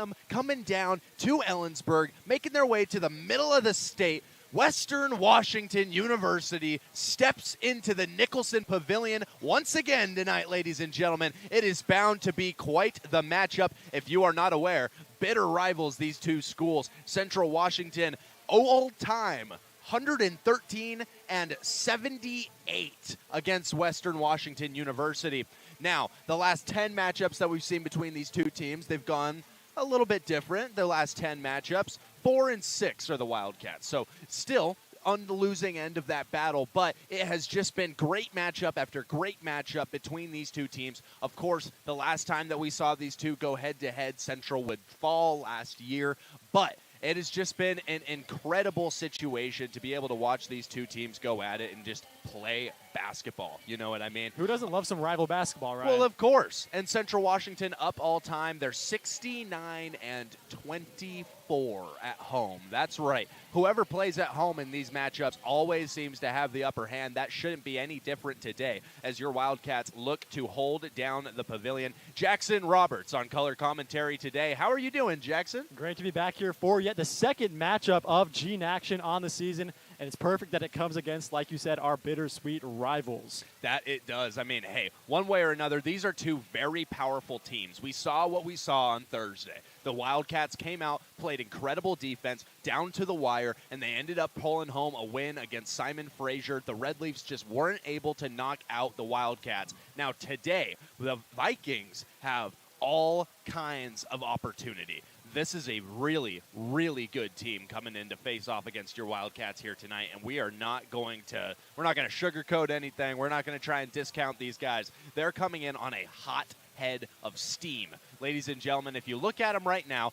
them coming down to Ellensburg, making their way to the middle of the state. Western Washington University steps into the Nicholson Pavilion once again tonight, ladies and gentlemen. It is bound to be quite the matchup. If you are not aware, bitter rivals, these two schools. Central Washington, all-time 113 and 78 against Western Washington University. Now, the last 10 matchups that we've seen between these two teams, they've gone a little bit different. The last 10 matchups, 4-6 are the Wildcats. So still on the losing end of that battle, but it has just been great matchup after great matchup between these two teams. Of course, the last time that we saw these two go head-to-head, Central would fall last year, but it has just been an incredible situation to be able to watch these two teams go at it and just play basketball. You know what I mean? Who doesn't love some rival basketball, right? Well, of course. And Central Washington up all time. They're 69 and 24 at home. That's right. Whoever plays at home in these matchups always seems to have the upper hand. That shouldn't be any different today as your Wildcats look to hold down the pavilion. Jackson Roberts on color commentary today. How are you doing, Jackson? Great to be back here for yet the second matchup of Gene Action on the season. And it's perfect that it comes against, like you said, our bittersweet rivals. That it does. I mean, hey, one way or another, these are two very powerful teams. We saw what we saw on Thursday. The Wildcats came out, played incredible defense, down to the wire, and they ended up pulling home a win against Simon Fraser. The Red Leafs just weren't able to knock out the Wildcats. Now, today, the Vikings have all kinds of opportunity. This is a really, really good team coming in to face off against your Wildcats here tonight, and we're not going to sugarcoat anything. We're not going to try and discount these guys. They're coming in on a hot head of steam. Ladies and gentlemen, if you look at them right now,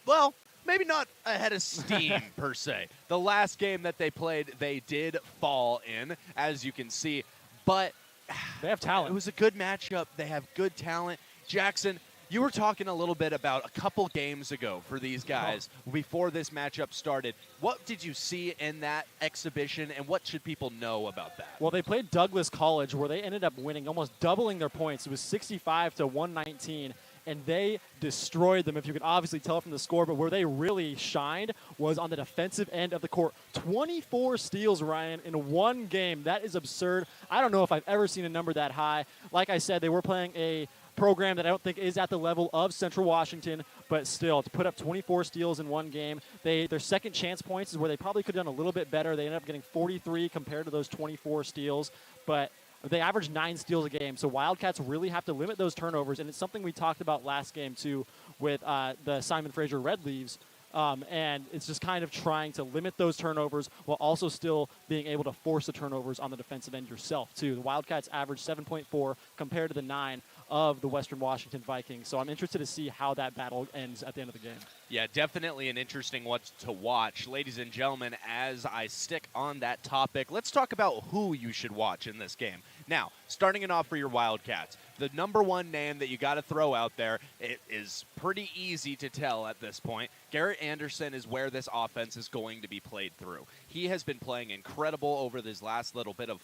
well, maybe not a head of steam per se. The last game that they played, they did fall in, as you can see, but they have talent. It was a good matchup. They have good talent. Jackson, you were talking a little bit about a couple games ago for these guys before this matchup started. What did you see in that exhibition, and what should people know about that? Well, they played Douglas College, where they ended up winning, almost doubling their points. It was 65-119, and they destroyed them, if you can obviously tell from the score. But where they really shined was on the defensive end of the court. 24 steals, Ryan, in one game. That is absurd. I don't know if I've ever seen a number that high. Like I said, they were playing a program that I don't think is at the level of Central Washington, but still, to put up 24 steals in one game, their second chance points is where they probably could have done a little bit better. They ended up getting 43 compared to those 24 steals, but they averaged 9 steals a game, so Wildcats really have to limit those turnovers, and it's something we talked about last game, too, with the Simon Fraser Red Leaves. And it's just kind of trying to limit those turnovers while also still being able to force the turnovers on the defensive end yourself, too. The Wildcats averaged 7.4 compared to the 9 of the Western Washington Vikings. So I'm interested to see how that battle ends at the end of the game. Yeah, definitely an interesting one to watch. Ladies and gentlemen, as I stick on that topic, let's talk about who you should watch in this game. Now, starting it off for your Wildcats, the number one name that you got to throw out there, it is pretty easy to tell at this point. Garrett Anderson is where this offense is going to be played through. He has been playing incredible over this last little bit of,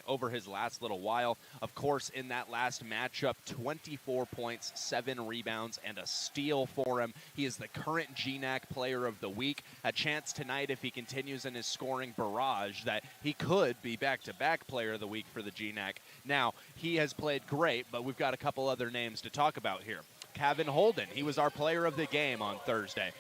over his last little while. Of course, in that last matchup, 24 points, 7 rebounds, and a steal for him. He is the current GNAC Player of the Week. A chance tonight, if he continues in his scoring barrage, that he could be back-to-back Player of the Week for the GNAC. Now, he has played great, but we've got a couple other names to talk about here. Kevin Holden, he was our player of the game on Thursday,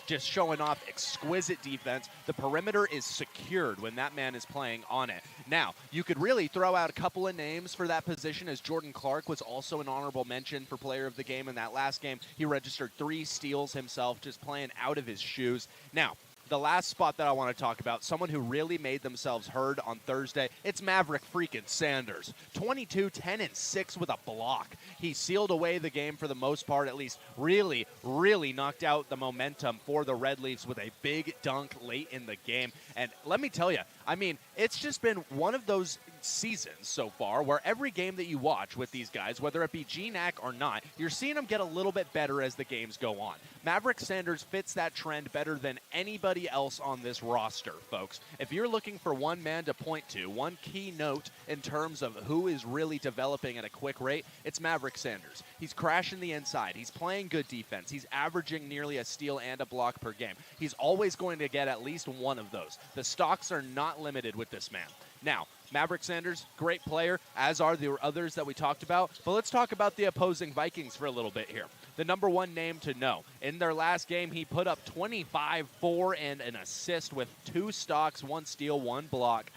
just showing off exquisite defense. The perimeter is secured when that man is playing on it. Now, you could really throw out a couple of names for that position, as Jordan Clark was also an honorable mention for player of the game in that last game. He registered 3 steals himself, just playing out of his shoes. Now, the last spot that I want to talk about, someone who really made themselves heard on Thursday, it's Maverick freaking Sanders. 22, 10, and 6 with a block. He sealed away the game for the most part, at least really, really knocked out the momentum for the Red Leafs with a big dunk late in the game. And let me tell you, I mean, it's just been one of those seasons so far where every game that you watch with these guys, whether it be GNAC or not, you're seeing them get a little bit better as the games go on. Maverick Sanders fits that trend better than anybody else on this roster, folks. If you're looking for one man to point to, one key note in terms of who is really developing at a quick rate, it's Maverick Sanders. He's crashing the inside. He's playing good defense. He's averaging nearly a steal and a block per game. He's always going to get at least one of those. The stocks are not limited with this man. Now, Maverick Sanders, great player, as are the others that we talked about. But let's talk about the opposing Vikings for a little bit here. The number one name to know. In their last game, he put up 25, 4, and an assist with 2 stocks, 1 steal, 1 block.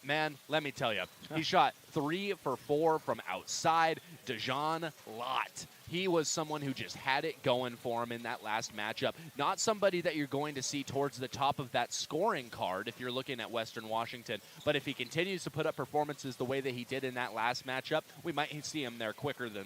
Man, let me tell you, he shot 3 for 4 from outside. Dejan Lott. He was someone who just had it going for him in that last matchup. Not somebody that you're going to see towards the top of that scoring card if you're looking at Western Washington. But if he continues to put up performances the way that he did in that last matchup, we might see him there quicker than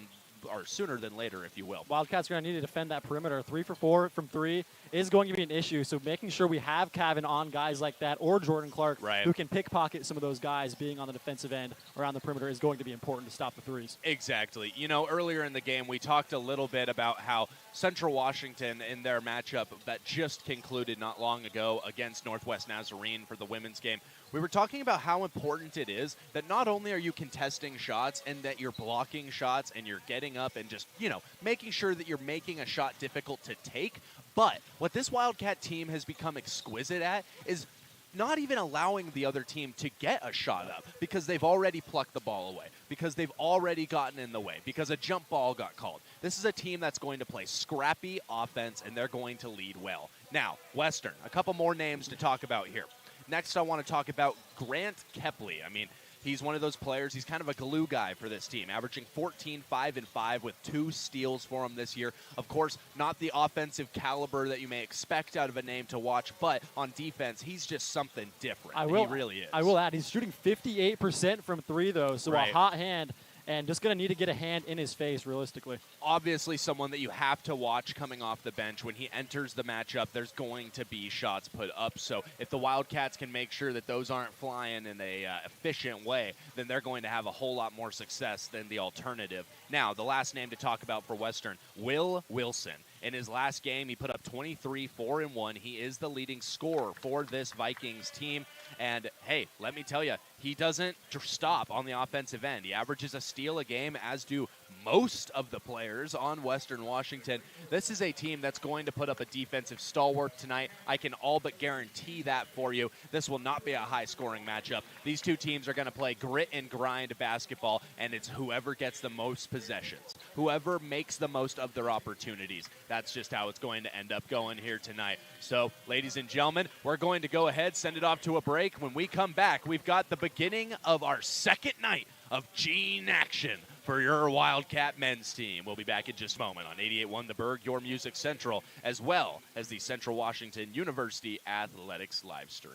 or sooner than later, if you will. Wildcats are going to need to defend that perimeter. 3 for 4 from 3 is going to be an issue. So making sure we have Kevin on guys like that or Jordan Clark who can pickpocket some of those guys being on the defensive end around the perimeter is going to be important to stop the threes. Exactly. You know, earlier in the game, we talked a little bit about how Central Washington in their matchup that just concluded not long ago against Northwest Nazarene for the women's game, we were talking about how important it is that not only are you contesting shots and that you're blocking shots and you're getting up and just, you know, making sure that you're making a shot difficult to take, but what this Wildcat team has become exquisite at is not even allowing the other team to get a shot up because they've already plucked the ball away, because they've already gotten in the way, because a jump ball got called. This is a team that's going to play scrappy offense, and they're going to lead well. Now, Western, a couple more names to talk about here. Next, I want to talk about Grant Kepley. I mean, he's one of those players. He's kind of a glue guy for this team, averaging 14, 5, and 5 with 2 steals for him this year. Of course, not the offensive caliber that you may expect out of a name to watch, but on defense, he's just something different. He really is. I will add, he's shooting 58% from 3, though, so a hot hand. And just going to need to get a hand in his face, realistically. Obviously, someone that you have to watch coming off the bench. When he enters the matchup, there's going to be shots put up. So if the Wildcats can make sure that those aren't flying in a efficient way, then they're going to have a whole lot more success than the alternative. Now, the last name to talk about for Western, Will Wilson. In his last game, he put up 23, 4, and 1. He is the leading scorer for this Vikings team. And, hey, let me tell you, he doesn't stop on the offensive end. He averages a steal a game, as do most of the players on Western Washington. This is a team that's going to put up a defensive stalwart tonight. I can all but guarantee that for you. This will not be a high-scoring matchup. These two teams are going to play grit and grind basketball, and it's whoever gets the most possessions, whoever makes the most of their opportunities. That's just how it's going to end up going here tonight. So, ladies and gentlemen, we're going to go ahead, send it off to a break. When we come back, we've got the beginning of our second night of Gene action for your Wildcat men's team. We'll be back in just a moment on 88.1 The Berg, your Music Central, as well as the Central Washington University Athletics live stream.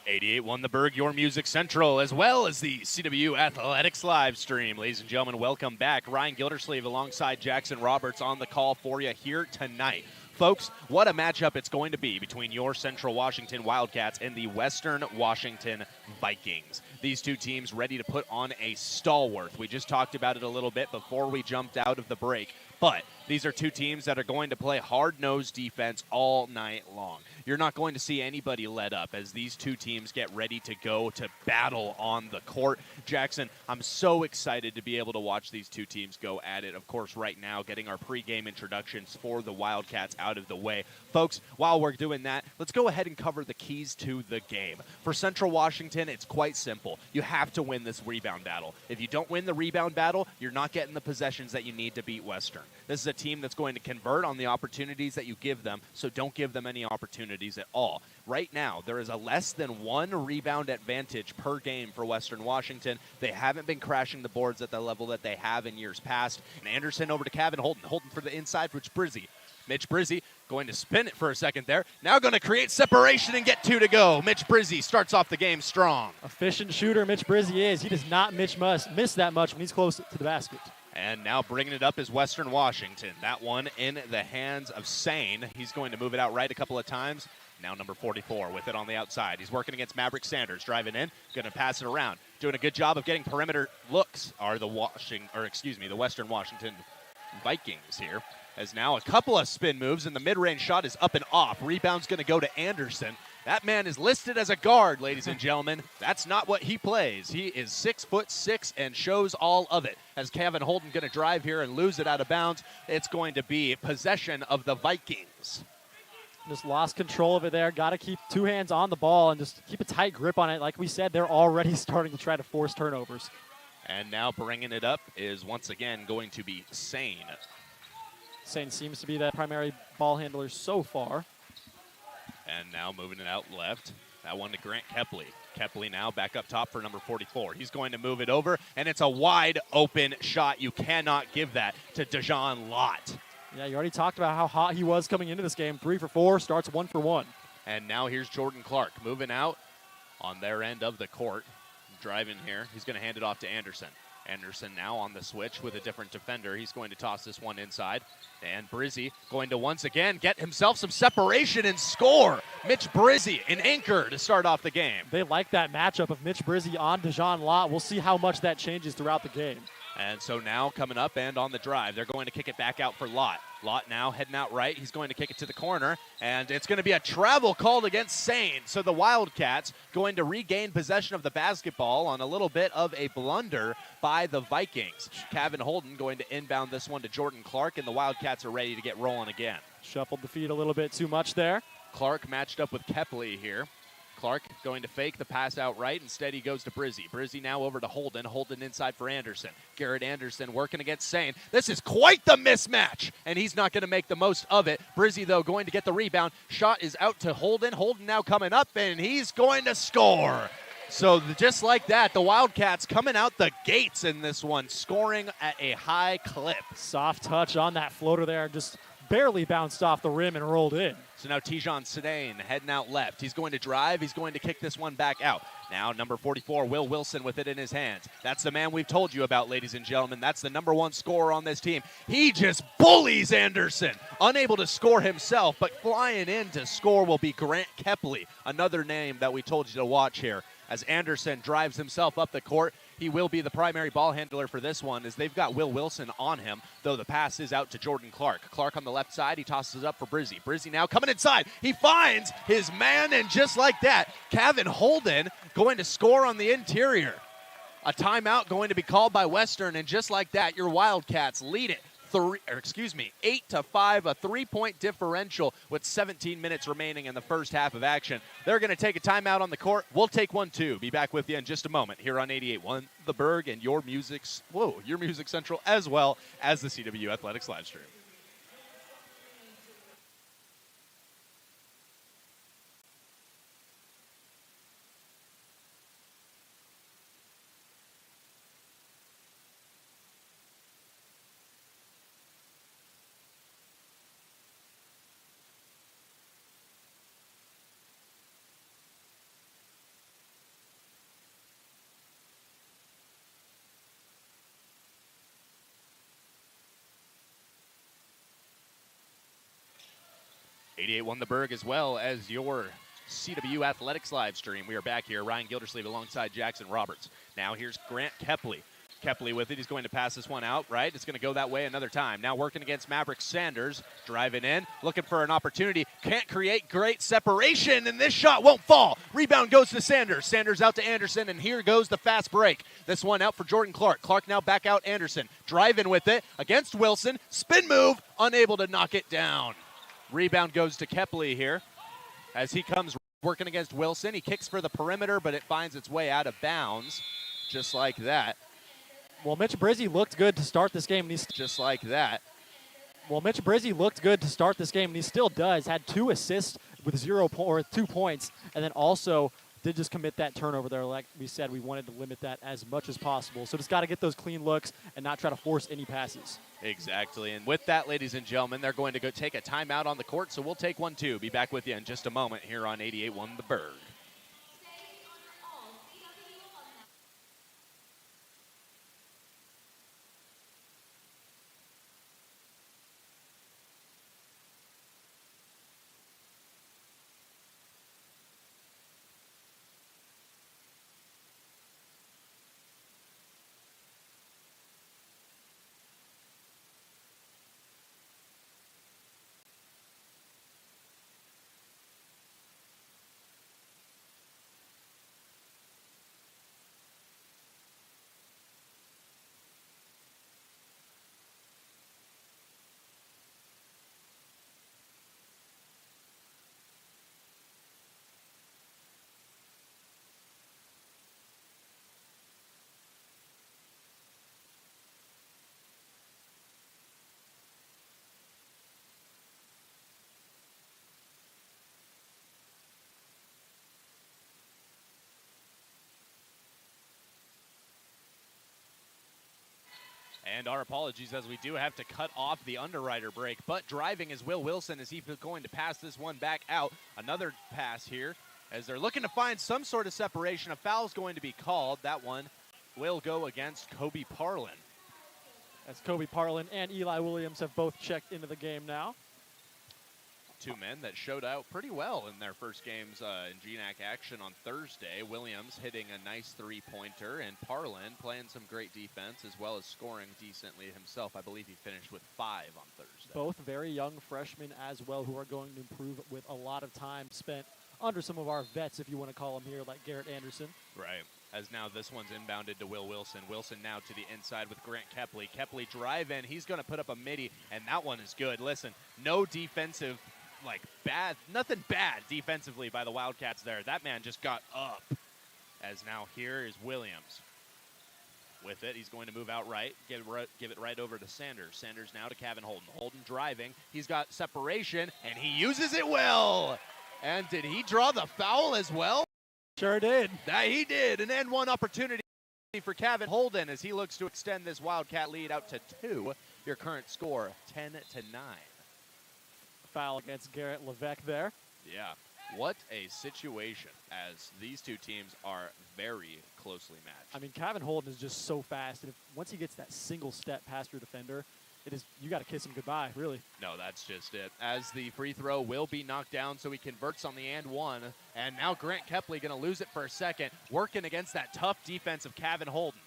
88.1 The Berg, your Music Central, as well as the CW Athletics live stream. Ladies and gentlemen, welcome back. Ryan Gildersleeve alongside Jackson Roberts on the call for you here tonight. Folks, what a matchup it's going to be between your Central Washington Wildcats and the Western Washington Vikings. These two teams ready to put on a stalwart. We just talked about it a little bit before we jumped out of the break, but these are two teams that are going to play hard-nosed defense all night long. You're not going to see anybody let up as these two teams get ready to go to battle on the court. Jackson, I'm so excited to be able to watch these two teams go at it. Of course, right now, getting our pregame introductions for the Wildcats out of the way. Folks, while we're doing that, let's go ahead and cover the keys to the game. For Central Washington, it's quite simple. You have to win this rebound battle. If you don't win the rebound battle, you're not getting the possessions that you need to beat Western. This is a team that's going to convert on the opportunities that you give them, so don't give them any opportunities at all. Right now, there is a less than one rebound advantage per game for Western Washington. They haven't been crashing the boards at the level that they have in years past. And Anderson over to Kevin Holden. Holden for the inside for Brizzy. Mitch Brizzy going to spin it for a second there. Now going to create separation and get two to go. Mitch Brizzy starts off the game strong. Efficient shooter Mitch Brizzy is. He does not miss that much when he's close to the basket. And now bringing it up is Western Washington. That one in the hands of Sane. He's going to move it out right a couple of times. Now number 44 with it on the outside. He's working against Maverick Sanders, driving in, going to pass it around. Doing a good job of getting perimeter looks are the Western Washington Vikings here. As now a couple of spin moves, and the mid-range shot is up and off. Rebound's going to go to Anderson. That man is listed as a guard, ladies and gentlemen. That's not what he plays. He is 6'6" and shows all of it. As Kevin Holden going to drive here and lose it out of bounds, it's going to be possession of the Vikings. Just lost control of it there. Got to keep two hands on the ball and just keep a tight grip on it. Like we said, they're already starting to try to force turnovers. And now bringing it up is once again going to be Sane. Sane seems to be that primary ball handler so far. And now moving it out left. That one to Grant Kepley. Kepley now back up top for number 44. He's going to move it over, and it's a wide open shot. You cannot give that to Dejan Lott. Yeah, you already talked about how hot he was coming into this game. 3 for 4, starts 1 for 1. And now here's Jordan Clark moving out on their end of the court. Driving here. He's going to hand it off to Anderson. Anderson now on the switch with a different defender. He's going to toss this one inside. And Brizzy going to once again get himself some separation and score. Mitch Brizzy, an anchor to start off the game. They like that matchup of Mitch Brizzy on Dejan Lott. We'll see how much that changes throughout the game. And so now coming up and on the drive, they're going to kick it back out for Lott. Lott now heading out right. He's going to kick it to the corner, and it's going to be a travel called against Sane. So the Wildcats going to regain possession of the basketball on a little bit of a blunder by the Vikings. Kevin Holden going to inbound this one to Jordan Clark, and the Wildcats are ready to get rolling again. Shuffled the feet a little bit too much there. Clark matched up with Kepley here. Clark going to fake the pass out right. Instead, he goes to Brizzy. Brizzy now over to Holden. Holden inside for Anderson. Garrett Anderson working against Sane. This is quite the mismatch, and he's not going to make the most of it. Brizzy, though, going to get the rebound. Shot is out to Holden. Holden now coming up, and he's going to score. So just like that, the Wildcats coming out the gates in this one, scoring at a high clip. Soft touch on that floater there. Just barely bounced off the rim and rolled in. So now Tijon Sedane heading out left. He's going to drive. He's going to kick this one back out. Now number 44, Will Wilson with it in his hands. That's the man we've told you about, ladies and gentlemen. That's the number one scorer on this team. He just bullies Anderson. Unable to score himself, but flying in to score will be Grant Kepley, another name that we told you to watch here. As Anderson drives himself up the court, he will be the primary ball handler for this one as they've got Will Wilson on him, though the pass is out to Jordan Clark. Clark on the left side, he tosses it up for Brizzy. Brizzy now coming inside. He finds his man, and just like that, Kevin Holden going to score on the interior. A timeout going to be called by Western, and just like that, your Wildcats lead it 8-5, a 3-point differential with 17 minutes remaining in the first half of action. They're going to take a timeout on the court. We'll take one too. Be back with you in just a moment here on 88.1 The Berg and your Music Central, as well as the CW Athletics live stream. 88 the Berg as well as your CW Athletics live stream. We are back here. Ryan Gildersleeve alongside Jackson Roberts. Now here's Grant Kepley. Kepley with it. He's going to pass this one out, right? It's going to go that way another time. Now working against Maverick Sanders. Driving in, looking for an opportunity. Can't create great separation, and this shot won't fall. Rebound goes to Sanders. Sanders out to Anderson, and here goes the fast break. This one out for Jordan Clark. Clark now back out Anderson. Driving with it against Wilson. Spin move, unable to knock it down. Rebound goes to Kepley here as he comes working against Wilson. He kicks for the perimeter, but it finds its way out of bounds just like that. Well, Mitch Brizzi looked good to start this game. And he's just like that. Well, Mitch Brizzi looked good to start this game, and he still does. Had 2 assists with 2 points, and then also did just commit that turnover there. Like we said, we wanted to limit that as much as possible. So just got to get those clean looks and not try to force any passes. Exactly. And with that, ladies and gentlemen, they're going to go take a timeout on the court, so we'll take one too. Be back with you in just a moment here on 88.1 The Berg. And our apologies as we do have to cut off the underwriter break. But driving is Will Wilson as he's going to pass this one back out. Another pass here as they're looking to find some sort of separation. A foul's going to be called. That one will go against Kobe Parlin. As Kobe Parlin and Eli Williams have both checked into the game now. 2 men that showed out pretty well in their first games in GNAC action on Thursday. Williams hitting a nice 3-pointer, and Parlin playing some great defense as well as scoring decently himself. I believe he finished with 5 on Thursday. Both very young freshmen as well who are going to improve with a lot of time spent under some of our vets, if you want to call them here, like Garrett Anderson. Right. As now this one's inbounded to Will Wilson. Wilson now to the inside with Grant Kepley. Kepley drive in. He's going to put up a midi, and that one is good. Listen, no defensive nothing bad defensively by the Wildcats there. That man just got up. As now here is Williams. With it, he's going to move out right, give it right over to Sanders. Sanders now to Kevin Holden. Holden driving. He's got separation, and he uses it well. And did he draw the foul as well? Sure did. That he did. An N1 opportunity for Kevin Holden as he looks to extend this Wildcat lead out to 2. Your current score, 10-9. Foul against Garrett Levesque there. Yeah, what a situation as these two teams are very closely matched. I mean, Kevin Holden is just so fast, and once he gets that single step past your defender, you got to kiss him goodbye, really. No, that's just it. As the free throw will be knocked down, so he converts on the and one, and now Grant Kepley going to lose it for a second, working against that tough defense of Kevin Holden.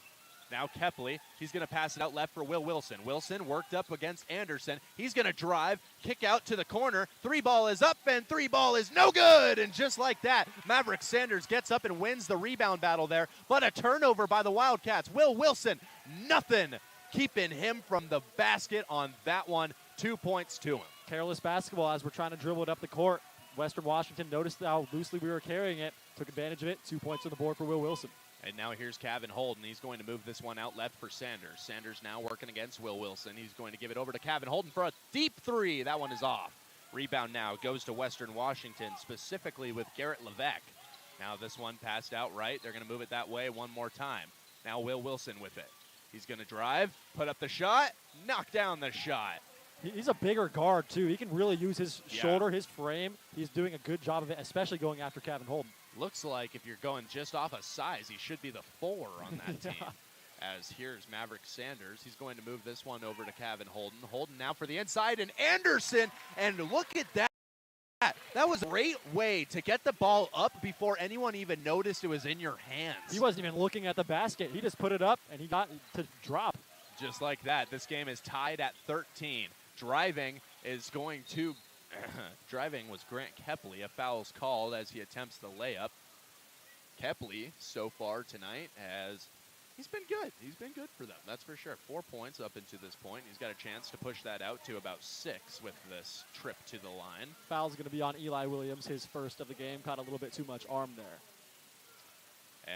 Now Kepley, he's going to pass it out left for Will Wilson. Wilson worked up against Anderson. He's going to drive, kick out to the corner. 3 ball is up, and 3 ball is no good. And just like that, Maverick Sanders gets up and wins the rebound battle there. But a turnover by the Wildcats. Will Wilson, nothing keeping him from the basket on that one. 2 points to him. Careless basketball as we're trying to dribble it up the court. Western Washington noticed how loosely we were carrying it, took advantage of it. 2 points on the board for Will Wilson. And now here's Kevin Holden. He's going to move this one out left for Sanders. Sanders now working against Will Wilson. He's going to give it over to Kevin Holden for a deep 3. That one is off. Rebound now goes to Western Washington, specifically with Garrett Levesque. Now this one passed out right. They're going to move it that way one more time. Now Will Wilson with it. He's going to drive, put up the shot, knock down the shot. He's a bigger guard, too. He can really use his shoulder, his frame. He's doing a good job of it, especially going after Kevin Holden. Looks like if you're going just off of size, he should be the 4 on that team. As here's Maverick Sanders. He's going to move this one over to Kevin Holden. Holden now for the inside, and Anderson. And look at that. That was a great way to get the ball up before anyone even noticed it was in your hands. He wasn't even looking at the basket. He just put it up, and he got to drop. Just like that, this game is tied at 13. Driving is going to driving was Grant Kepley. A foul's called as he attempts the layup. Kepley, so far tonight, he's been good. He's been good for them, that's for sure. 4 points up into this point. He's got a chance to push that out to about 6 with this trip to the line. Foul's going to be on Eli Williams, his first of the game. Caught a little bit too much arm there.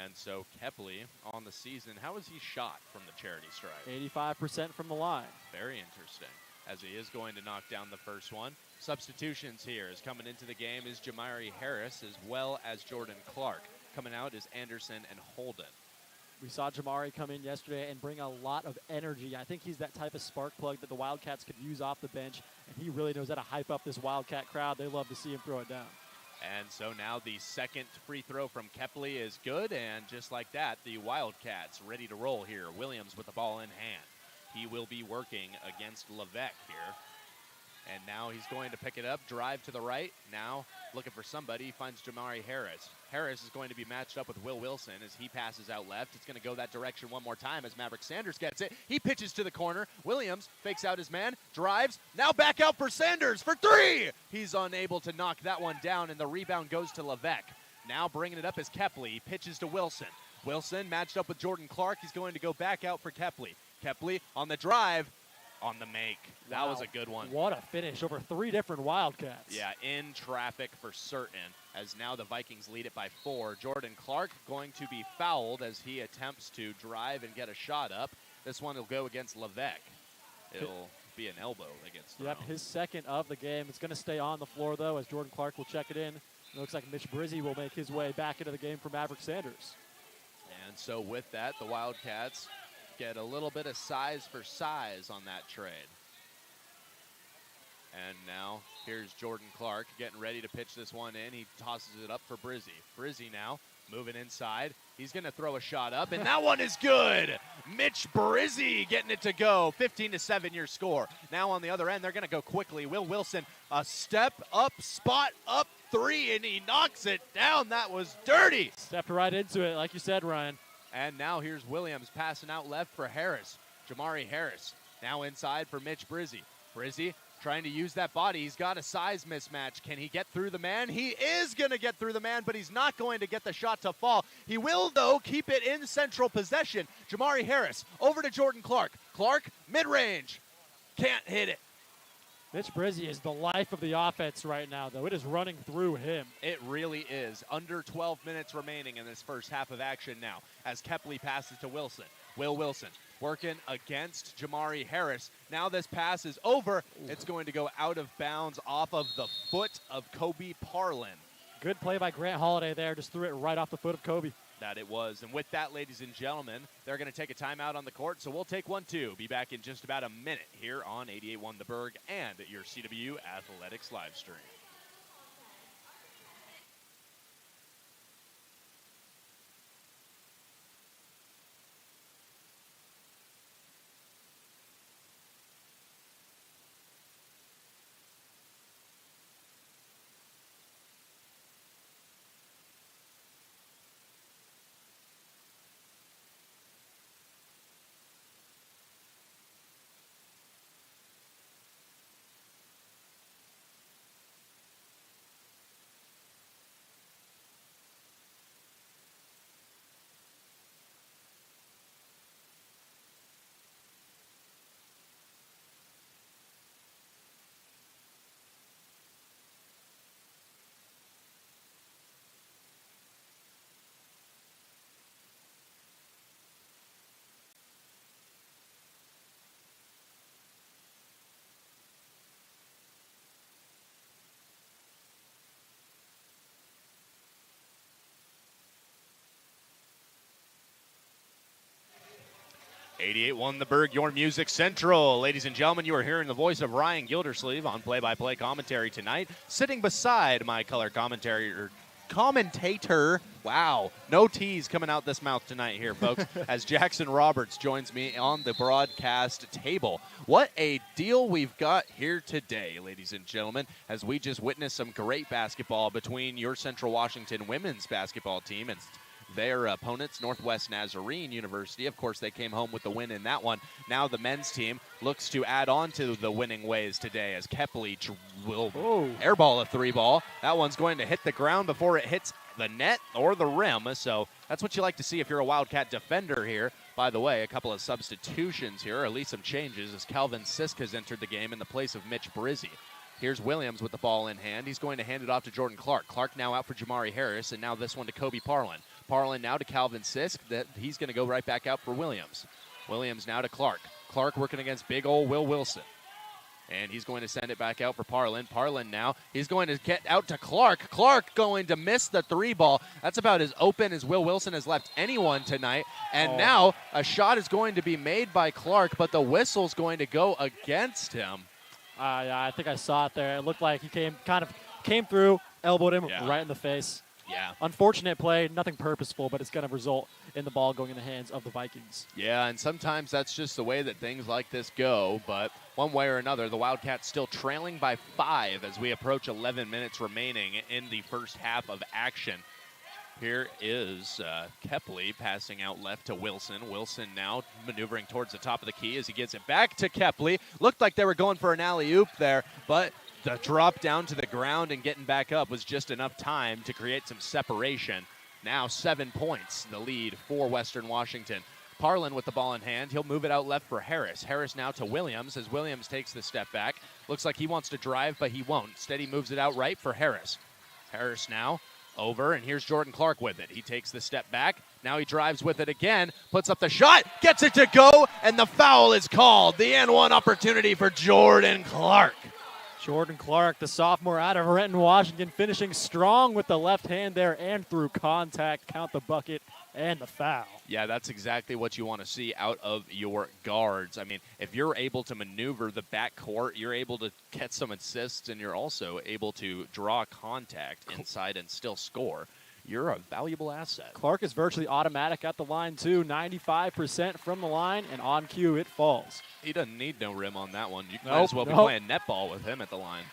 And so Kepley on the season, how has he shot from the charity stripe? 85% from the line. Very interesting, as he is going to knock down the first one. Substitutions here is coming into the game is Jamari Harris as well as Jordan Clark. Coming out is Anderson and Holden. We saw Jamari come in yesterday and bring a lot of energy. I think he's that type of spark plug that the Wildcats could use off the bench, and he really knows how to hype up this Wildcat crowd. They love to see him throw it down. And so now the second free throw from Kepley is good, and just like that, the Wildcats ready to roll here. Williams with the ball in hand. He will be working against Levesque here. And now he's going to pick it up, drive to the right. Now looking for somebody, he finds Jamari Harris. Harris is going to be matched up with Will Wilson as he passes out left. It's going to go that direction one more time as Maverick Sanders gets it. He pitches to the corner. Williams fakes out his man, drives. Now back out for Sanders for 3. He's unable to knock that one down, and the rebound goes to Levesque. Now bringing it up is Kepley. He pitches to Wilson. Wilson matched up with Jordan Clark. He's going to go back out for Kepley. Kepley on the drive. On the make. That was a good one. What a finish over 3 different Wildcats. Yeah, in traffic for certain, as now the Vikings lead it by 4. Jordan Clark going to be fouled as he attempts to drive and get a shot up. This one will go against Levesque. It'll be an elbow against Yep, his second of the game. It's going to stay on the floor, though, as Jordan Clark will check it in. It looks like Mitch Brizzy will make his way back into the game for Maverick Sanders. And so with that, the Wildcats get a little bit of size for size on that trade. And now here's Jordan Clark getting ready to pitch this one in. He tosses it up for Brizzy. Brizzy now moving inside. He's going to throw a shot up, and that one is good. Mitch Brizzy getting it to go. 15-7 your score. Now on the other end, they're going to go quickly. Will Wilson, a step up, spot up 3, and he knocks it down. That was dirty. Stepped right into it, like you said, Ryan. And now here's Williams passing out left for Harris. Jamari Harris now inside for Mitch Brizzy. Brizzy trying to use that body. He's got a size mismatch. Can he get through the man? He is going to get through the man, but he's not going to get the shot to fall. He will, though, keep it in central possession. Jamari Harris over to Jordan Clark. Clark, mid-range. Can't hit it. Mitch Brizzy is the life of the offense right now, though. It is running through him. It really is. Under 12 minutes remaining in this first half of action now as Kepley passes to Wilson. Will Wilson working against Jamari Harris. Now this pass is over. It's going to go out of bounds off of the foot of Kobe Parlin. Good play by Grant Holiday there. Just threw it right off the foot of Kobe. That it was. And with that, ladies and gentlemen, they're going to take a timeout on the court, so we'll take one too. Be back in just about a minute here on 88.1 The Berg and your CW Athletics live stream. .88.1 The Berg, your music central. Ladies and gentlemen, you are hearing the voice of Ryan Gildersleeve on play-by-play commentary tonight. Sitting beside my color commentator, commentator. Wow, no T's coming out this mouth tonight here, folks, as Jackson Roberts joins me on the broadcast table. What a deal we've got here today, ladies and gentlemen, as we just witnessed some great basketball between your Central Washington women's basketball team and their opponents, Northwest Nazarene University. Of course, they came home with the win in that one. Now the men's team looks to add on to the winning ways today as Kepley will airball a three ball. That one's going to hit the ground before it hits the net or the rim. So that's what you like to see if you're a Wildcat defender here. By the way, a couple of substitutions here, or at least some changes, as Calvin Sisk has entered the game in the place of Mitch Brizzi. Here's Williams with the ball in hand. He's going to hand it off to Jordan Clark. Clark now out for Jamari Harris, and now this one to Kobe Parlin. Parlin now to Calvin Sisk. He's going to go right back out for Williams. Williams now to Clark. Clark working against big old Will Wilson. And he's going to send it back out for Parlin. Parlin now, he's going to get out to Clark. Clark going to miss the three ball. That's about as open as Will Wilson has left anyone tonight. And now a shot is going to be made by Clark, but the whistle's going to go against him. Yeah, I think I saw it there. It looked like he came through, elbowed him right in the face. Yeah. Unfortunate play, nothing purposeful, but it's going to result in the ball going in the hands of the Vikings. Yeah, and sometimes that's just the way that things like this go, but one way or another, the Wildcats still trailing by 5 as we approach 11 minutes remaining in the first half of action. Here is Kepley passing out left to Wilson. Wilson now maneuvering towards the top of the key as he gets it back to Kepley. Looked like they were going for an alley-oop there, but the drop down to the ground and getting back up was just enough time to create some separation. Now 7 points, the lead for Western Washington. Parlin with the ball in hand. He'll move it out left for Harris. Harris now to Williams as Williams takes the step back. Looks like he wants to drive, but he won't. Instead, he moves it out right for Harris. Harris now over, and here's Jordan Clark with it. He takes the step back. Now he drives with it again, puts up the shot, gets it to go, and the foul is called. The N1 opportunity for Jordan Clark. Jordan Clark, the sophomore out of Renton, Washington, finishing strong with the left hand there and through contact. Count the bucket and the foul. Yeah, that's exactly what you want to see out of your guards. I mean, if you're able to maneuver the backcourt, you're able to get some assists, and you're also able to draw contact inside and still score. You're a valuable asset. Clark is virtually automatic at the line, too. 95% from the line, and on cue, it falls. He doesn't need no rim on that one. You might as well be playing netball with him at the line.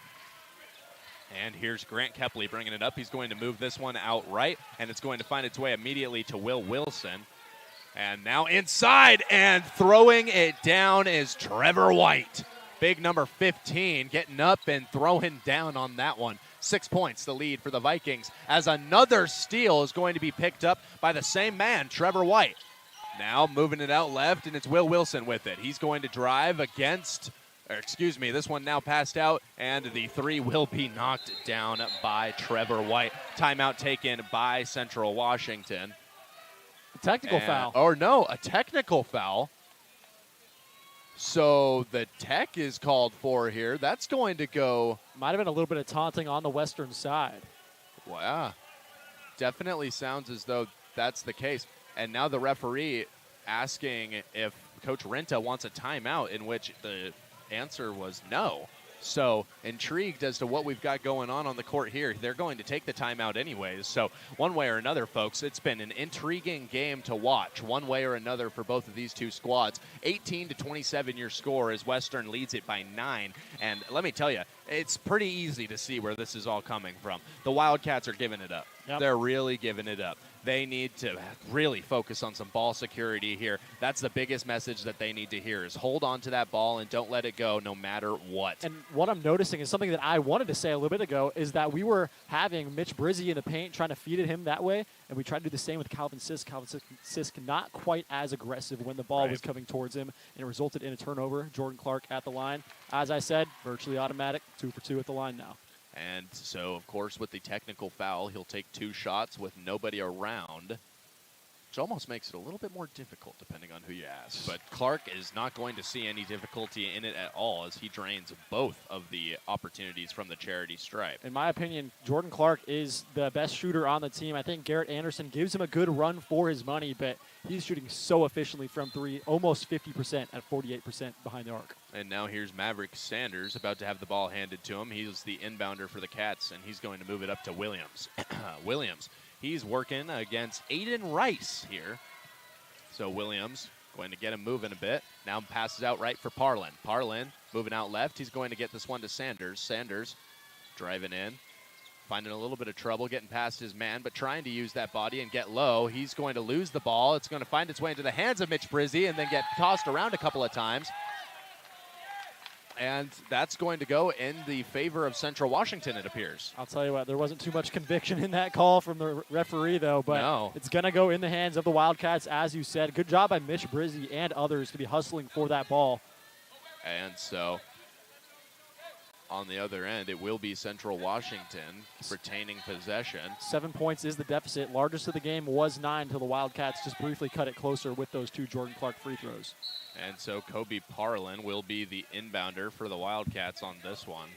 And here's Grant Kepley bringing it up. He's going to move this one out right, and it's going to find its way immediately to Will Wilson. And now inside, and throwing it down is Trevor White. Big number 15 getting up and throwing down on that one. 6 points, the lead for the Vikings, as another steal is going to be picked up by the same man, Trevor White. Now moving it out left, and it's Will Wilson with it. He's going to drive against, this one now passed out, and the three will be knocked down by Trevor White. Timeout taken by Central Washington. A technical foul. A technical foul. So the tech is called for here. That's going to go. Might have been a little bit of taunting on the Western side. Wow. Definitely sounds as though that's the case. And now the referee asking if Coach Renta wants a timeout, in which the answer was no. So intrigued as to what we've got going on the court here. They're going to take the timeout anyways. So one way or another, folks, it's been an intriguing game to watch one way or another for both of these two squads. 18-27 your score as Western leads it by 9. And let me tell you, it's pretty easy to see where this is all coming from. The Wildcats are giving it up. Yep. They're really giving it up. They need to really focus on some ball security here. That's the biggest message that they need to hear is hold on to that ball and don't let it go no matter what. And what I'm noticing is something that I wanted to say a little bit ago is that we were having Mitch Brizzi in the paint trying to feed at him that way, and we tried to do the same with Calvin Sisk. Calvin Sisk not quite as aggressive when the ball was coming towards him, and it resulted in a turnover. Jordan Clark at the line. As I said, virtually automatic, 2 for 2 at the line now. And so, of course, with the technical foul, he'll take 2 shots with nobody around. which almost makes it a little bit more difficult depending on who you ask. But Clark is not going to see any difficulty in it at all as he drains both of the opportunities from the charity stripe. In my opinion, Jordan Clark is the best shooter on the team. I think Garrett Anderson gives him a good run for his money, but he's shooting so efficiently from three, almost 50% at 48% behind the arc. And now here's Maverick Sanders about to have the ball handed to him. He's the inbounder for the Cats, and he's going to move it up to Williams. Williams, he's working against Aiden Rice here. So Williams going to get him moving a bit. Now passes out right for Parlin. Parlin moving out left. He's going to get this one to Sanders. Sanders driving in, finding a little bit of trouble getting past his man, but trying to use that body and get low. He's going to lose the ball. It's going to find its way into the hands of Mitch Brizzi and then get tossed around a couple of times. And that's going to go in the favor of Central Washington, it appears. I'll tell you what, there wasn't too much conviction in that call from the referee, though, but It's going to go in the hands of the Wildcats, as you said. Good job by Mitch Brizzi and others to be hustling for that ball. And so, on the other end, it will be Central Washington retaining possession. 7 points is the deficit. Largest of the game was 9 until the Wildcats just briefly cut it closer with those 2 Jordan Clark free throws. And so Kobe Parlin will be the inbounder for the Wildcats on this one.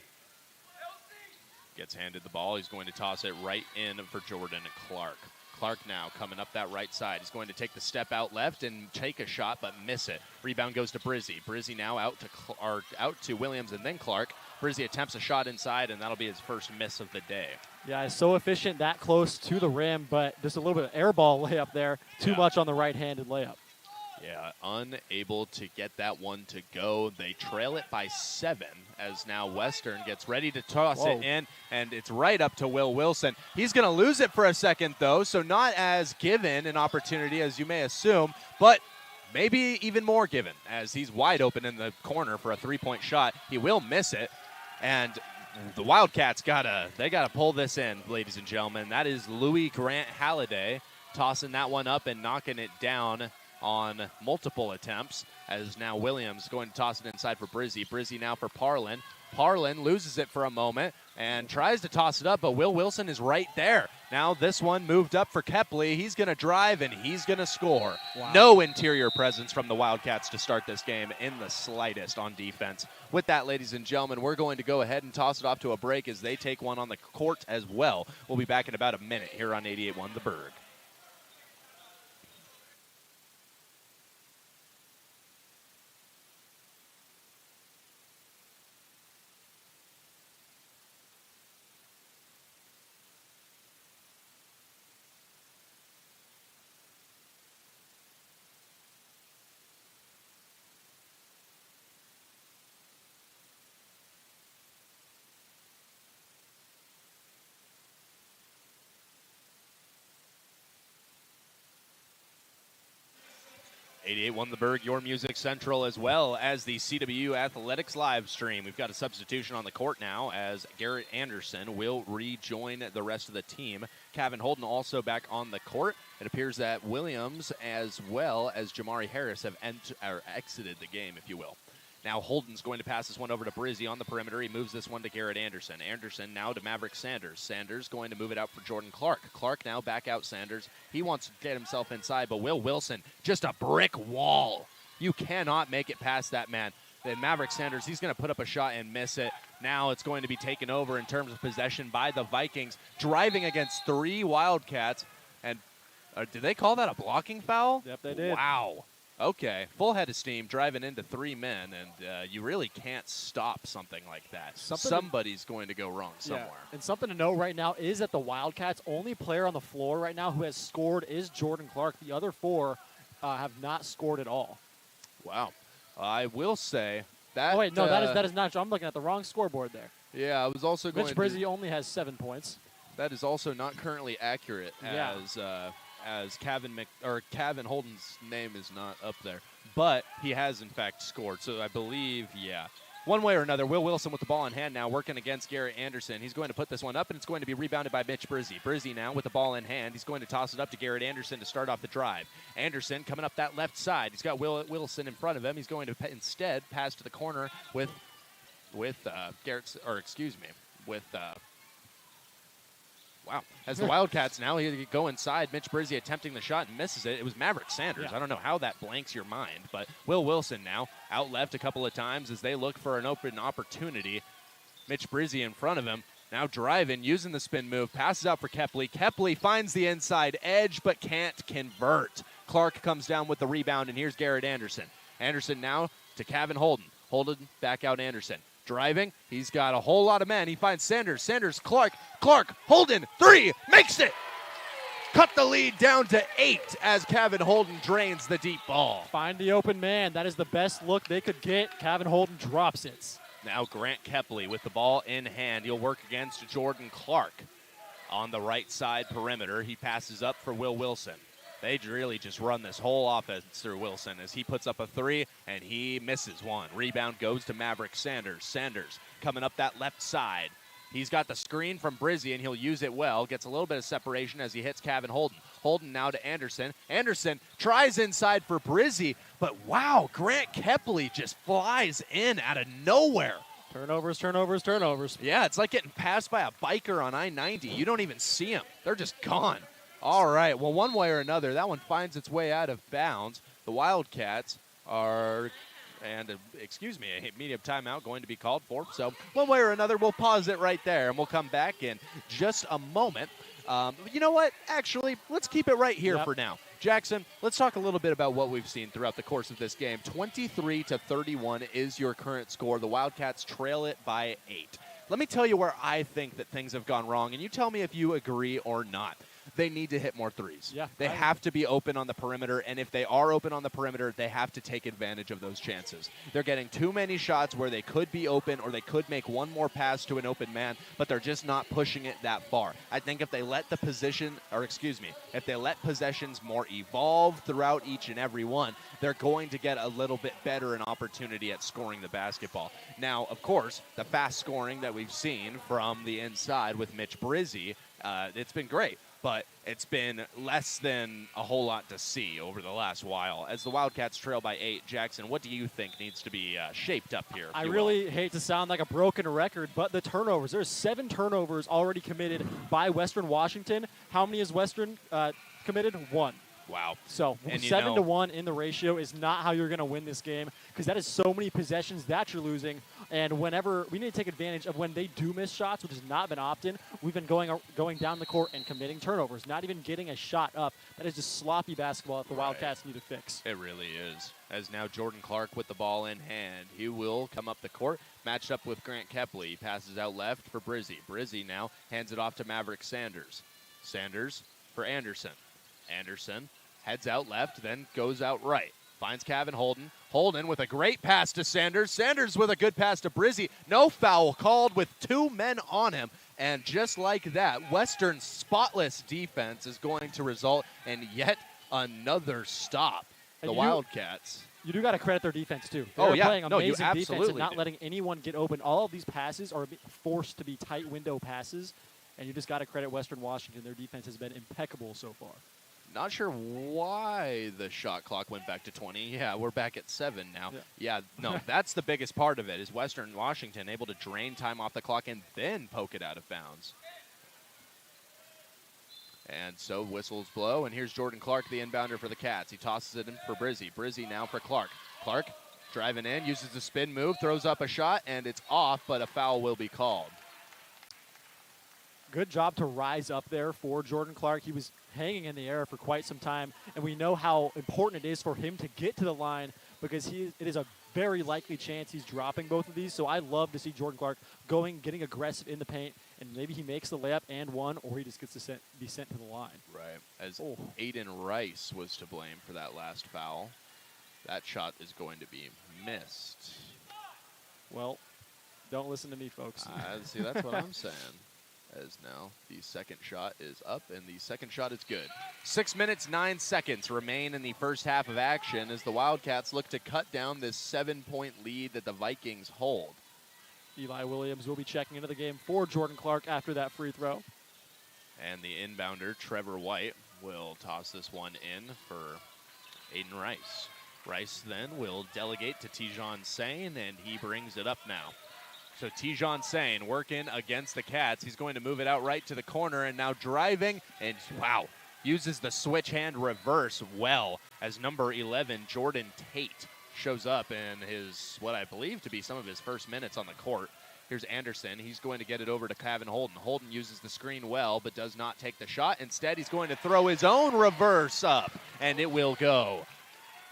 Gets handed the ball. He's going to toss it right in for Jordan Clark. Clark now coming up that right side. He's going to take the step out left and take a shot, but miss it. Rebound goes to Brizzi. Brizzi now out to Williams and then Clark. Brizzi attempts a shot inside, and that'll be his first miss of the day. Yeah, it's so efficient that close to the rim, but just a little bit of air ball layup there. Too much on the right-handed layup. Yeah, unable to get that one to go. They trail it by 7 as now Western gets ready to toss it in, and it's right up to Will Wilson. He's going to lose it for a second, though, so not as given an opportunity as you may assume, but maybe even more given as he's wide open in the corner for a three-point shot. He will miss it, and the Wildcats gotta pull this in, ladies and gentlemen. That is Louis Grant Halliday tossing that one up and knocking it down on multiple attempts, as now Williams going to toss it inside for Brizzi. Brizzi now for Parlin. Parlin loses it for a moment and tries to toss it up, but Will Wilson is right there. Now this one moved up for Kepley. He's going to drive, and he's going to score. Wow. No interior presence from the Wildcats to start this game in the slightest on defense. With that, ladies and gentlemen, we're going to go ahead and toss it off to a break as they take one on the court as well. We'll be back in about a minute here on 88.1 The Berg. .1 The Berg, your music central, as well as the CW Athletics live stream. We've got a substitution on the court now as Garrett Anderson will rejoin the rest of the team. Kevin Holden also back on the court. It appears that Williams as well as Jamari Harris have exited the game, if you will. Now Holden's going to pass this one over to Brizzi on the perimeter. He moves this one to Garrett Anderson. Anderson now to Maverick Sanders. Sanders going to move it out for Jordan Clark. Clark now back out Sanders. He wants to get himself inside, but Will Wilson, just a brick wall. You cannot make it past that man. Then Maverick Sanders, he's going to put up a shot and miss it. Now it's going to be taken over in terms of possession by the Vikings, driving against 3 Wildcats. And did they call that a blocking foul? Yep, they did. Wow. Okay, full head of steam, driving into 3 men, and you really can't stop something like that. Somebody's going to go wrong somewhere. Yeah. And something to know right now is that the Wildcats' only player on the floor right now who has scored is Jordan Clark. The other 4 have not scored at all. Wow. I will say that... Oh, wait, no, that is not true. I'm looking at the wrong scoreboard there. Yeah, I was also going Mitch Brizzi only has 7 points. That is also not currently accurate as Kevin Holden's name is not up there. But he has, in fact, scored. So I believe, one way or another, Will Wilson with the ball in hand now working against Garrett Anderson. He's going to put this one up, and it's going to be rebounded by Mitch Brizzi. Brizzi now with the ball in hand. He's going to toss it up to Garrett Anderson to start off the drive. Anderson coming up that left side. He's got Will Wilson in front of him. He's going to instead pass to the corner with Wow. As the Wildcats now go inside, Mitch Brizzi attempting the shot and misses it. It was Maverick Sanders. Yeah. I don't know how that blanks your mind, but Will Wilson now out left a couple of times as they look for an open opportunity. Mitch Brizzi in front of him. Now driving, using the spin move, passes out for Kepley. Kepley finds the inside edge but can't convert. Clark comes down with the rebound, and here's Garrett Anderson. Anderson now to Kevin Holden. Holden back out Anderson. Driving, he's got a whole lot of men. He finds Sanders. Sanders, Clark, Holden, 3, makes it! Cut the lead down to 8 as Kevin Holden drains the deep ball. Find the open man. That is the best look they could get. Kevin Holden drops it. Now Grant Kepley with the ball in hand. He'll work against Jordan Clark on the right side perimeter. He passes up for Will Wilson. They really just run this whole offense through Wilson as he puts up a 3 and he misses one. Rebound goes to Maverick Sanders. Sanders coming up that left side. He's got the screen from Brizzi and he'll use it well. Gets a little bit of separation as he hits Kevin Holden. Holden now to Anderson. Anderson tries inside for Brizzi, but wow, Grant Kepley just flies in out of nowhere. Turnovers, turnovers, turnovers. Yeah, it's like getting passed by a biker on I-90. You don't even see them. They're just gone. All right, well, one way or another, that one finds its way out of bounds. The Wildcats are, and excuse me, a medium timeout going to be called for. So one way or another, we'll pause it right there, and we'll come back in just a moment. You know what? Actually, let's keep it right here for now. Jackson, let's talk a little bit about what we've seen throughout the course of this game. 23-31 is your current score. The Wildcats trail it by 8. Let me tell you where I think that things have gone wrong, and you tell me if you agree or not. They need to hit more threes. Yeah, they have to be open on the perimeter, and if they are open on the perimeter, they have to take advantage of those chances. They're getting too many shots where they could be open or they could make one more pass to an open man, but they're just not pushing it that far. I think if they let if they let possessions more evolve throughout each and every one, they're going to get a little bit better an opportunity at scoring the basketball. Now, of course, the fast scoring that we've seen from the inside with Mitch Brizzi, it's been great. But it's been less than a whole lot to see over the last while. As the Wildcats trail by 8, Jackson, what do you think needs to be shaped up here? I really hate to sound like a broken record, but the turnovers. There's 7 turnovers already committed by Western Washington. How many is Western committed? 1. Wow. So 7-1 in the ratio is not how you're going to win this game because that is so many possessions that you're losing. And whenever we need to take advantage of when they do miss shots, which has not been often, we've been going down the court and committing turnovers, not even getting a shot up. That is just sloppy basketball that the Wildcats need to fix. It really is. As now Jordan Clark with the ball in hand. He will come up the court, matched up with Grant Kepley. He passes out left for Brizzi. Brizzi now hands it off to Maverick Sanders. Sanders for Anderson. Anderson heads out left, then goes out right. Finds Kevin Holden. Holden with a great pass to Sanders. Sanders with a good pass to Brizzi. No foul called with 2 men on him. And just like that, Western's spotless defense is going to result in yet another stop. The Wildcats. You do got to credit their defense, too. They're playing amazing defense and not do. letting anyone get open. All of these passes are forced to be tight window passes, and you just got to credit Western Washington. Their defense has been impeccable so far. Not sure why the shot clock went back to 20. Yeah, we're back at 7 now. No, that's the biggest part of it is Western Washington able to drain time off the clock and then poke it out of bounds. And so whistles blow, and here's Jordan Clark, the inbounder for the Cats. He tosses it in for Brizzi. Brizzi now for Clark. Clark driving in, uses the spin move, throws up a shot, and it's off, but a foul will be called. Good job to rise up there for Jordan Clark. He was hanging in the air for quite some time, and we know how important it is for him to get to the line because it is a very likely chance he's dropping both of these. So I love to see Jordan Clark getting aggressive in the paint, and maybe he makes the layup and one, or he just gets to be sent to the line. Right, as Aiden Rice was to blame for that last foul. That shot is going to be missed. Well, don't listen to me, folks. See, that's what I'm saying. As now the second shot is up, and the second shot is good. 6 minutes, 9 seconds remain in the first half of action as the Wildcats look to cut down this 7-point lead that the Vikings hold. Eli Williams will be checking into the game for Jordan Clark after that free throw. And the inbounder, Trevor White, will toss this one in for Aiden Rice. Rice then will delegate to Tijon Sane, and he brings it up now. So Tijon Sane working against the Cats. He's going to move it out right to the corner and now driving. And wow, uses the switch hand reverse well as number 11, Jordan Tate, shows up in his, what I believe to be some of his first minutes on the court. Here's Anderson. He's going to get it over to Kevin Holden. Holden uses the screen well, but does not take the shot. Instead, he's going to throw his own reverse up, and it will go.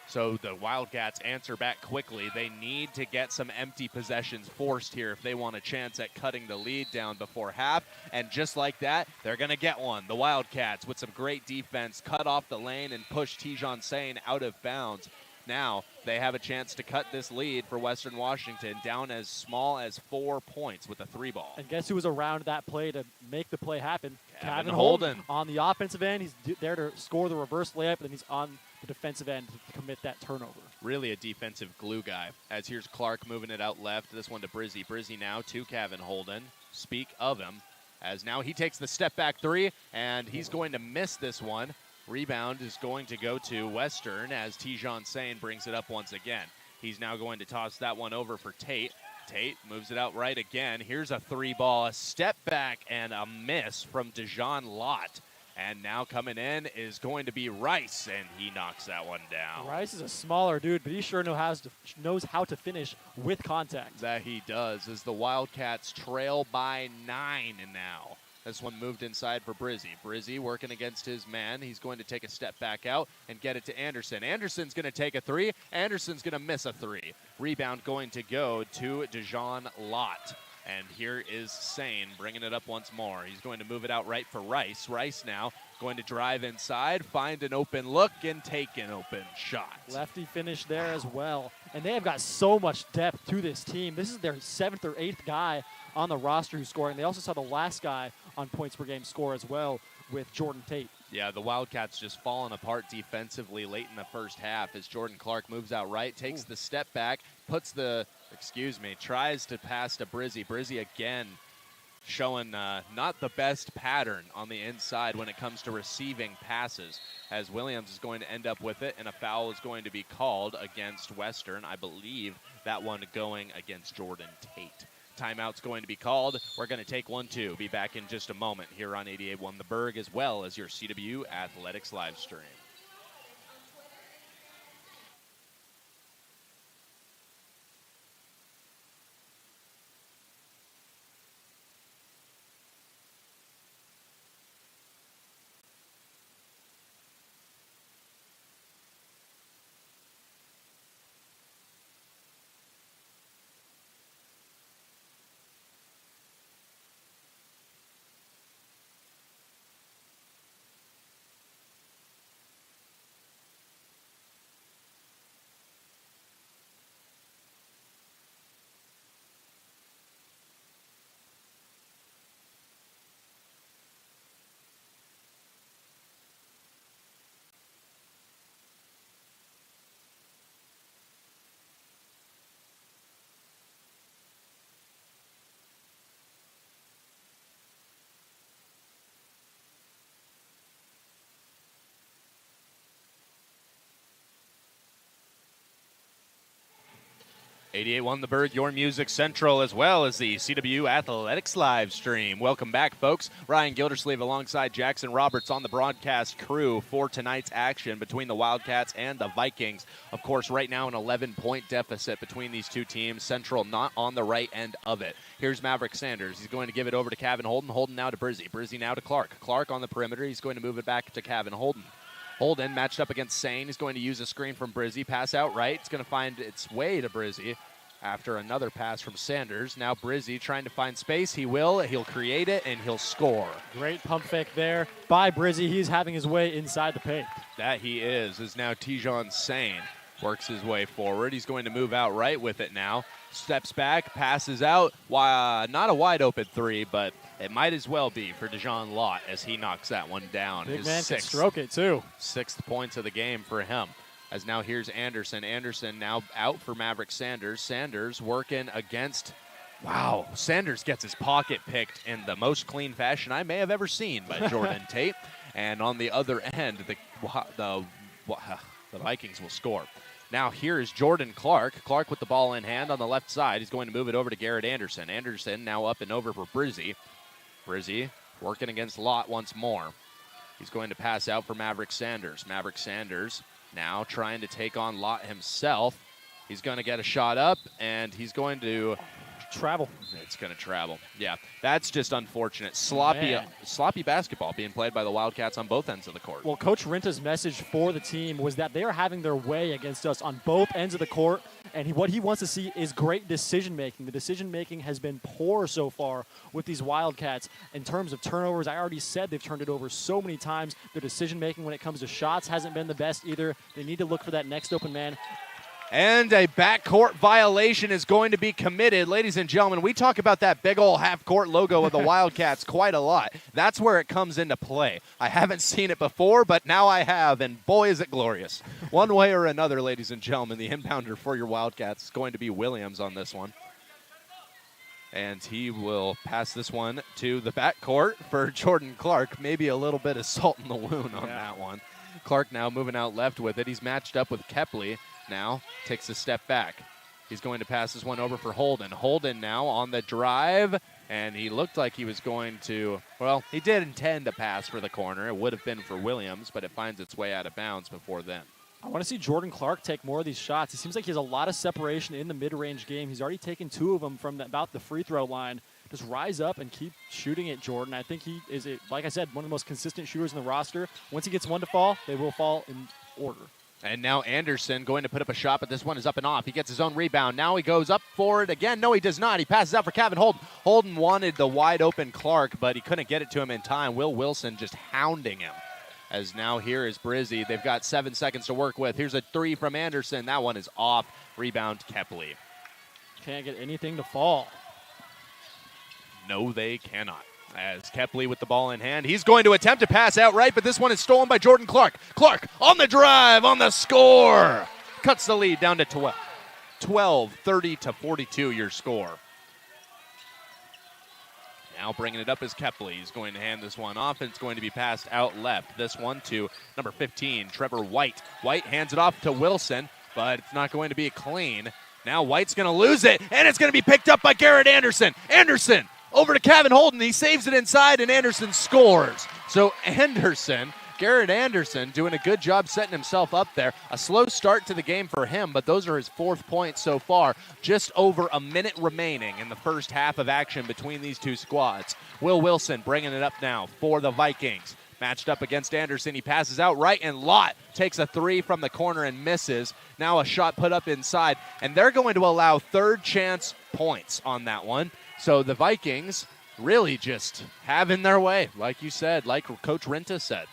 So the Wildcats answer back quickly. They need to get some empty possessions forced here if they want a chance at cutting the lead down before half. And just like that, they're going to get one. The Wildcats, with some great defense, cut off the lane and push Tijon Sane out of bounds. Now they have a chance to cut this lead for Western Washington down as small as 4 points with a 3-ball. And guess who was around that play to make the play happen? Kevin Holden. On the offensive end, he's there to score the reverse layup, and then he's on the defensive end to commit that turnover. Really a defensive glue guy. As here's Clark moving it out left. This one to Brizzy. Brizzy now to Kevin Holden. Speak of him, as now he takes the step back three, and he's going to miss this one. Rebound is going to go to Western as Tijon Sane brings it up once again. He's now going to toss that one over for Tate. Tate moves it out right again. Here's a 3-ball, a step back, and a miss from Dejan Lott. And now coming in is going to be Rice, and he knocks that one down. Rice is a smaller dude, but he sure knows how to finish with contact. That he does, as the Wildcats trail by 9 now. This one moved inside for Brizzy. Brizzy working against his man. He's going to take a step back out and get it to Anderson. Anderson's going to take a 3. Anderson's going to miss a 3. Rebound going to go to Dejan Lott. And here is Sane bringing it up once more. He's going to move it out right for Rice. Rice now going to drive inside, find an open look, and take an open shot. Lefty finish there as well. And they have got so much depth to this team. This is their 7th or 8th guy on the roster who's scoring. They also saw the last guy on points per game score as well with Jordan Tate. Yeah, the Wildcats just falling apart defensively late in the first half as Jordan Clark moves out right, takes the step back, tries to pass to Brizzy. Brizzy again showing not the best pattern on the inside when it comes to receiving passes, as Williams is going to end up with it, and a foul is going to be called against Western. I believe that one going against Jordan Tate. Timeout's going to be called. We're going to take 1-2. Be back in just a moment here on 88.1 The Berg, as well as your CW Athletics live stream. .1 The Berg, your music central, as well as the CW Athletics live stream. Welcome back, folks. Ryan Gildersleeve alongside Jackson Roberts on the broadcast crew for tonight's action between the Wildcats and the Vikings. Of course, right now an 11-point deficit between these two teams. Central not on the right end of it. Here's Maverick Sanders. He's going to give it over to Kevin Holden. Holden now to Brizzy. Brizzy now to Clark. Clark on the perimeter. He's going to move it back to Kevin Holden. Holden matched up against Sane. He's going to use a screen from Brizzy. Pass out right. It's going to find its way to Brizzy after another pass from Sanders. Now Brizzy trying to find space. He will. He'll create it, and he'll score. Great pump fake there by Brizzy. He's having his way inside the paint. That he is now Tijon Sane. Works his way forward. He's going to move out right with it now. Steps back, passes out. Not a wide open 3, but it might as well be for Dejan Lott as he knocks that one down. Big His man can sixth, stroke it too. 6th points of the game for him. As now here's Anderson. Anderson now out for Maverick Sanders. Sanders working against, Sanders gets his pocket picked in the most clean fashion I may have ever seen by Jordan Tate. And on the other end, the Vikings will score. Now here is Jordan Clark. Clark with the ball in hand on the left side. He's going to move it over to Garrett Anderson. Anderson now up and over for Brizzy. Brizzy working against Lott once more. He's going to pass out for Maverick Sanders. Maverick Sanders now trying to take on Lott himself. He's going to get a shot up, and he's going to travel. It's going to travel. Yeah, that's just unfortunate. Sloppy basketball being played by the Wildcats on both ends of the court. Well, Coach Renta's message for the team was that they are having their way against us on both ends of the court, and what he wants to see is great decision-making. The decision-making has been poor so far with these Wildcats. In terms of turnovers, I already said they've turned it over so many times. Their decision-making when it comes to shots hasn't been the best either. They need to look for that next open man. And a backcourt violation is going to be committed. Ladies and gentlemen, we talk about that big old half-court logo of the Wildcats quite a lot. That's where it comes into play. I haven't seen it before, but now I have, and boy, is it glorious. One way or another, ladies and gentlemen, the inbounder for your Wildcats is going to be Williams on this one. And he will pass this one to the backcourt for Jordan Clark. Maybe a little bit of salt in the wound on that one. Clark now moving out left with it. He's matched up with Kepley. Now takes a step back. He's going to pass this one over for Holden. Holden now on the drive, and he looked like he was going to, well, he did intend to pass for the corner. It would have been for Williams, but it finds its way out of bounds before then. I want to see Jordan Clark take more of these shots. It seems like he has a lot of separation in the mid-range game. He's already taken 2 of them from about the free throw line. Just rise up and keep shooting it, Jordan. I think he is, like I said, one of the most consistent shooters in the roster. Once he gets one to fall, they will fall in order. And now Anderson going to put up a shot, but this one is up and off. He gets his own rebound. Now he goes up for it again. No, he does not. He passes out for Kevin Holden. Holden wanted the wide-open Clark, but he couldn't get it to him in time. Will Wilson just hounding him. As now here is Brizzy. They've got 7 seconds to work with. Here's a 3 from Anderson. That one is off. Rebound, Kepley. Can't get anything to fall. No, they cannot. As Kepley with the ball in hand. He's going to attempt to pass outright, but this one is stolen by Jordan Clark. Clark on the drive, on the score. Cuts the lead down to 12. 12, 30-42 your score. Now bringing it up is Kepley. He's going to hand this one off, and it's going to be passed out left. This one to number 15, Trevor White. White hands it off to Wilson, but it's not going to be clean. Now White's going to lose it, and it's going to be picked up by Garrett Anderson. Anderson over to Kevin Holden. He saves it inside, and Anderson scores. So Garrett Anderson doing a good job setting himself up there. A slow start to the game for him, but those are his 4th points so far. Just over a minute remaining in the first half of action between these two squads. Will Wilson bringing it up now for the Vikings. Matched up against Anderson. He passes out right, and Lott takes a 3 from the corner and misses. Now a shot put up inside, and they're going to allow third chance points on that one. So the Vikings really just having their way, like you said, like Coach Renta said.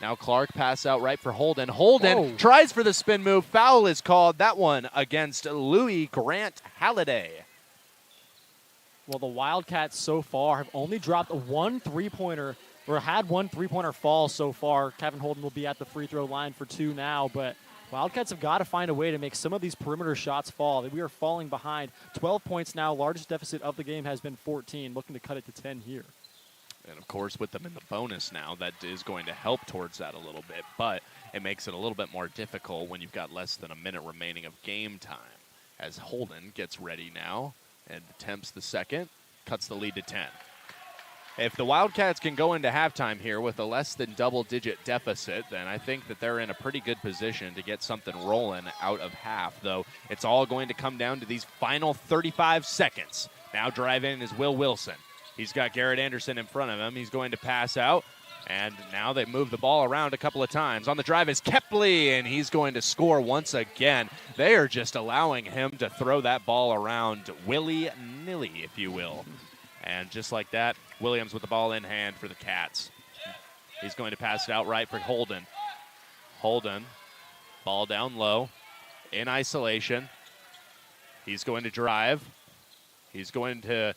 Now Clark pass out right for Holden. Holden tries for the spin move. Foul is called. That one against Louis Grant Halliday. Well, the Wildcats so far have only dropped one three-pointer, or had one three-pointer fall so far. Kevin Holden will be at the free throw line for 2 now, but Wildcats have got to find a way to make some of these perimeter shots fall. We are falling behind. 12 points now. Largest deficit of the game has been 14. Looking to cut it to 10 here. And, of course, with them in the bonus now, that is going to help towards that a little bit. But it makes it a little bit more difficult when you've got less than a minute remaining of game time. As Holden gets ready now and attempts the second, cuts the lead to 10. If the Wildcats can go into halftime here with a less than double-digit deficit, then I think that they're in a pretty good position to get something rolling out of half, though it's all going to come down to these final 35 seconds. Now driving is Will Wilson. He's got Garrett Anderson in front of him. He's going to pass out, and now they move the ball around a couple of times. On the drive is Kepley, and he's going to score once again. They are just allowing him to throw that ball around willy-nilly, if you will. And just like that, Williams with the ball in hand for the Cats. He's going to pass it out right for Holden. Holden, ball down low, in isolation. He's going to drive. He's going to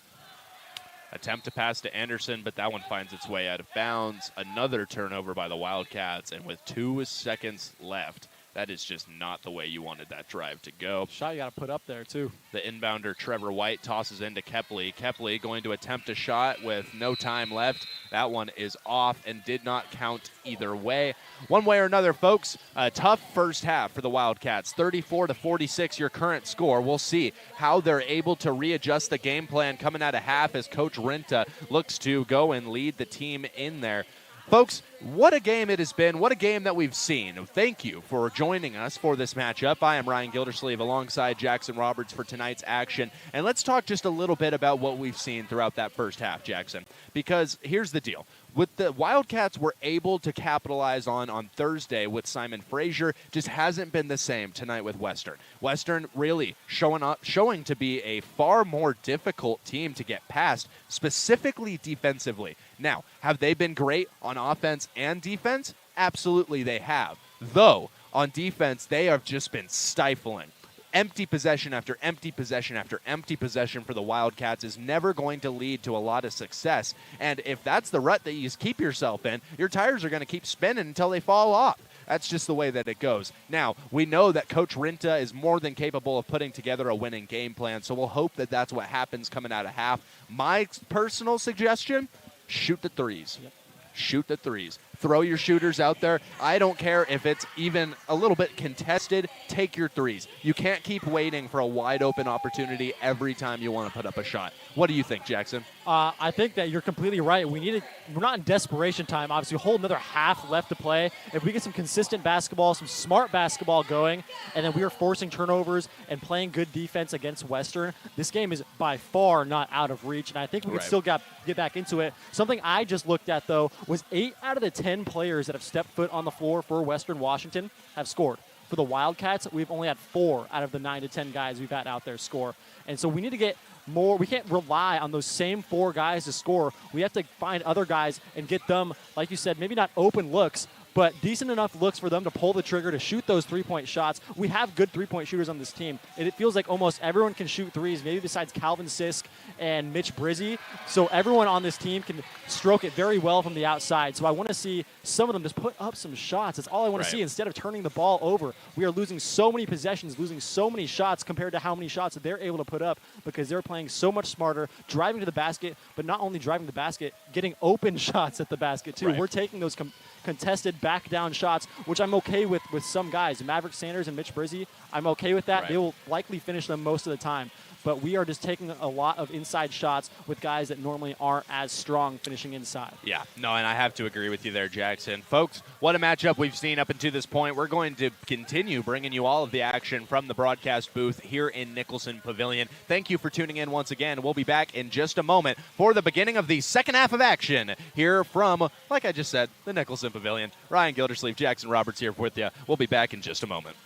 attempt to pass to Anderson, but that one finds its way out of bounds. Another turnover by the Wildcats, and with 2 seconds left, that is just not the way you wanted that drive to go. Shot you got to put up there, too. The inbounder, Trevor White, tosses into Kepley. Kepley going to attempt a shot with no time left. That one is off and did not count either way. one way or another, folks, a tough first half for the Wildcats. 34-46, your current score. We'll see how they're able to readjust the game plan coming out of half as Coach Rinta looks to go and lead the team in there. Folks, what a game it has been. What a game that we've seen. Thank you for joining us for this matchup. I am Ryan Gildersleeve alongside Jackson Roberts for tonight's action. And let's talk just a little bit about what we've seen throughout that first half, Jackson. Because here's the deal. With the Wildcats were able to capitalize on Thursday with Simon Frazier, just hasn't been the same tonight with Western. Western really showing to be a far more difficult team to get past, specifically defensively. Now, have they been great on offense and defense? Absolutely they have. Though, on defense, they have just been stifling. Empty possession after empty possession after empty possession for the Wildcats is never going to lead to a lot of success. And if that's the rut that you keep yourself in, your tires are going to keep spinning until they fall off. That's just the way that it goes. Now, we know that Coach Rinta is more than capable of putting together a winning game plan, so we'll hope that that's what happens coming out of half. My personal suggestion, shoot the threes. Yep. Shoot the threes. Throw your shooters out there. I don't care if it's even a little bit contested. Take your threes. You can't keep waiting for a wide open opportunity every time you want to put up a shot. What do you think, Jackson? I think that you're completely right. We're not in desperation time. Obviously, a whole another half left to play. If we get some consistent basketball, some smart basketball going, and then we are forcing turnovers and playing good defense against Western, this game is by far not out of reach, and I think we can still get back into it. Something I just looked at, though, was 8 out of the 10 players that have stepped foot on the floor for Western Washington have scored. For the Wildcats, we've only had 4 out of the 9 to 10 guys we've had out there score. And so we need to get more. We can't rely on those same 4 guys to score. We have to find other guys and get them, like you said, maybe not open looks, but decent enough looks for them to pull the trigger to shoot those three-point shots. We have good three-point shooters on this team. And it feels like almost everyone can shoot threes, maybe besides Calvin Sisk and Mitch Brizzy. So everyone on this team can stroke it very well from the outside. So I want to see some of them just put up some shots. That's all I want to see instead of turning the ball over. We are losing so many possessions, losing so many shots compared to how many shots that they're able to put up because they're playing so much smarter, driving to the basket, but not only driving to the basket, getting open shots at the basket too. We're taking those contested back down shots, which I'm okay with some guys. Maverick Sanders and Mitch Brizzy, I'm okay with that. They will likely finish them most of the time. But we are just taking a lot of inside shots with guys that normally aren't as strong finishing inside. Yeah, no, and I have to agree with you there, Jackson. Folks, what a matchup we've seen up until this point. We're going to continue bringing you all of the action from the broadcast booth here in Nicholson Pavilion. Thank you for tuning in once again. We'll be back in just a moment for the beginning of the second half of action here from, like I just said, the Nicholson Pavilion. Ryan Gildersleeve, Jackson Roberts here with you. We'll be back in just a moment.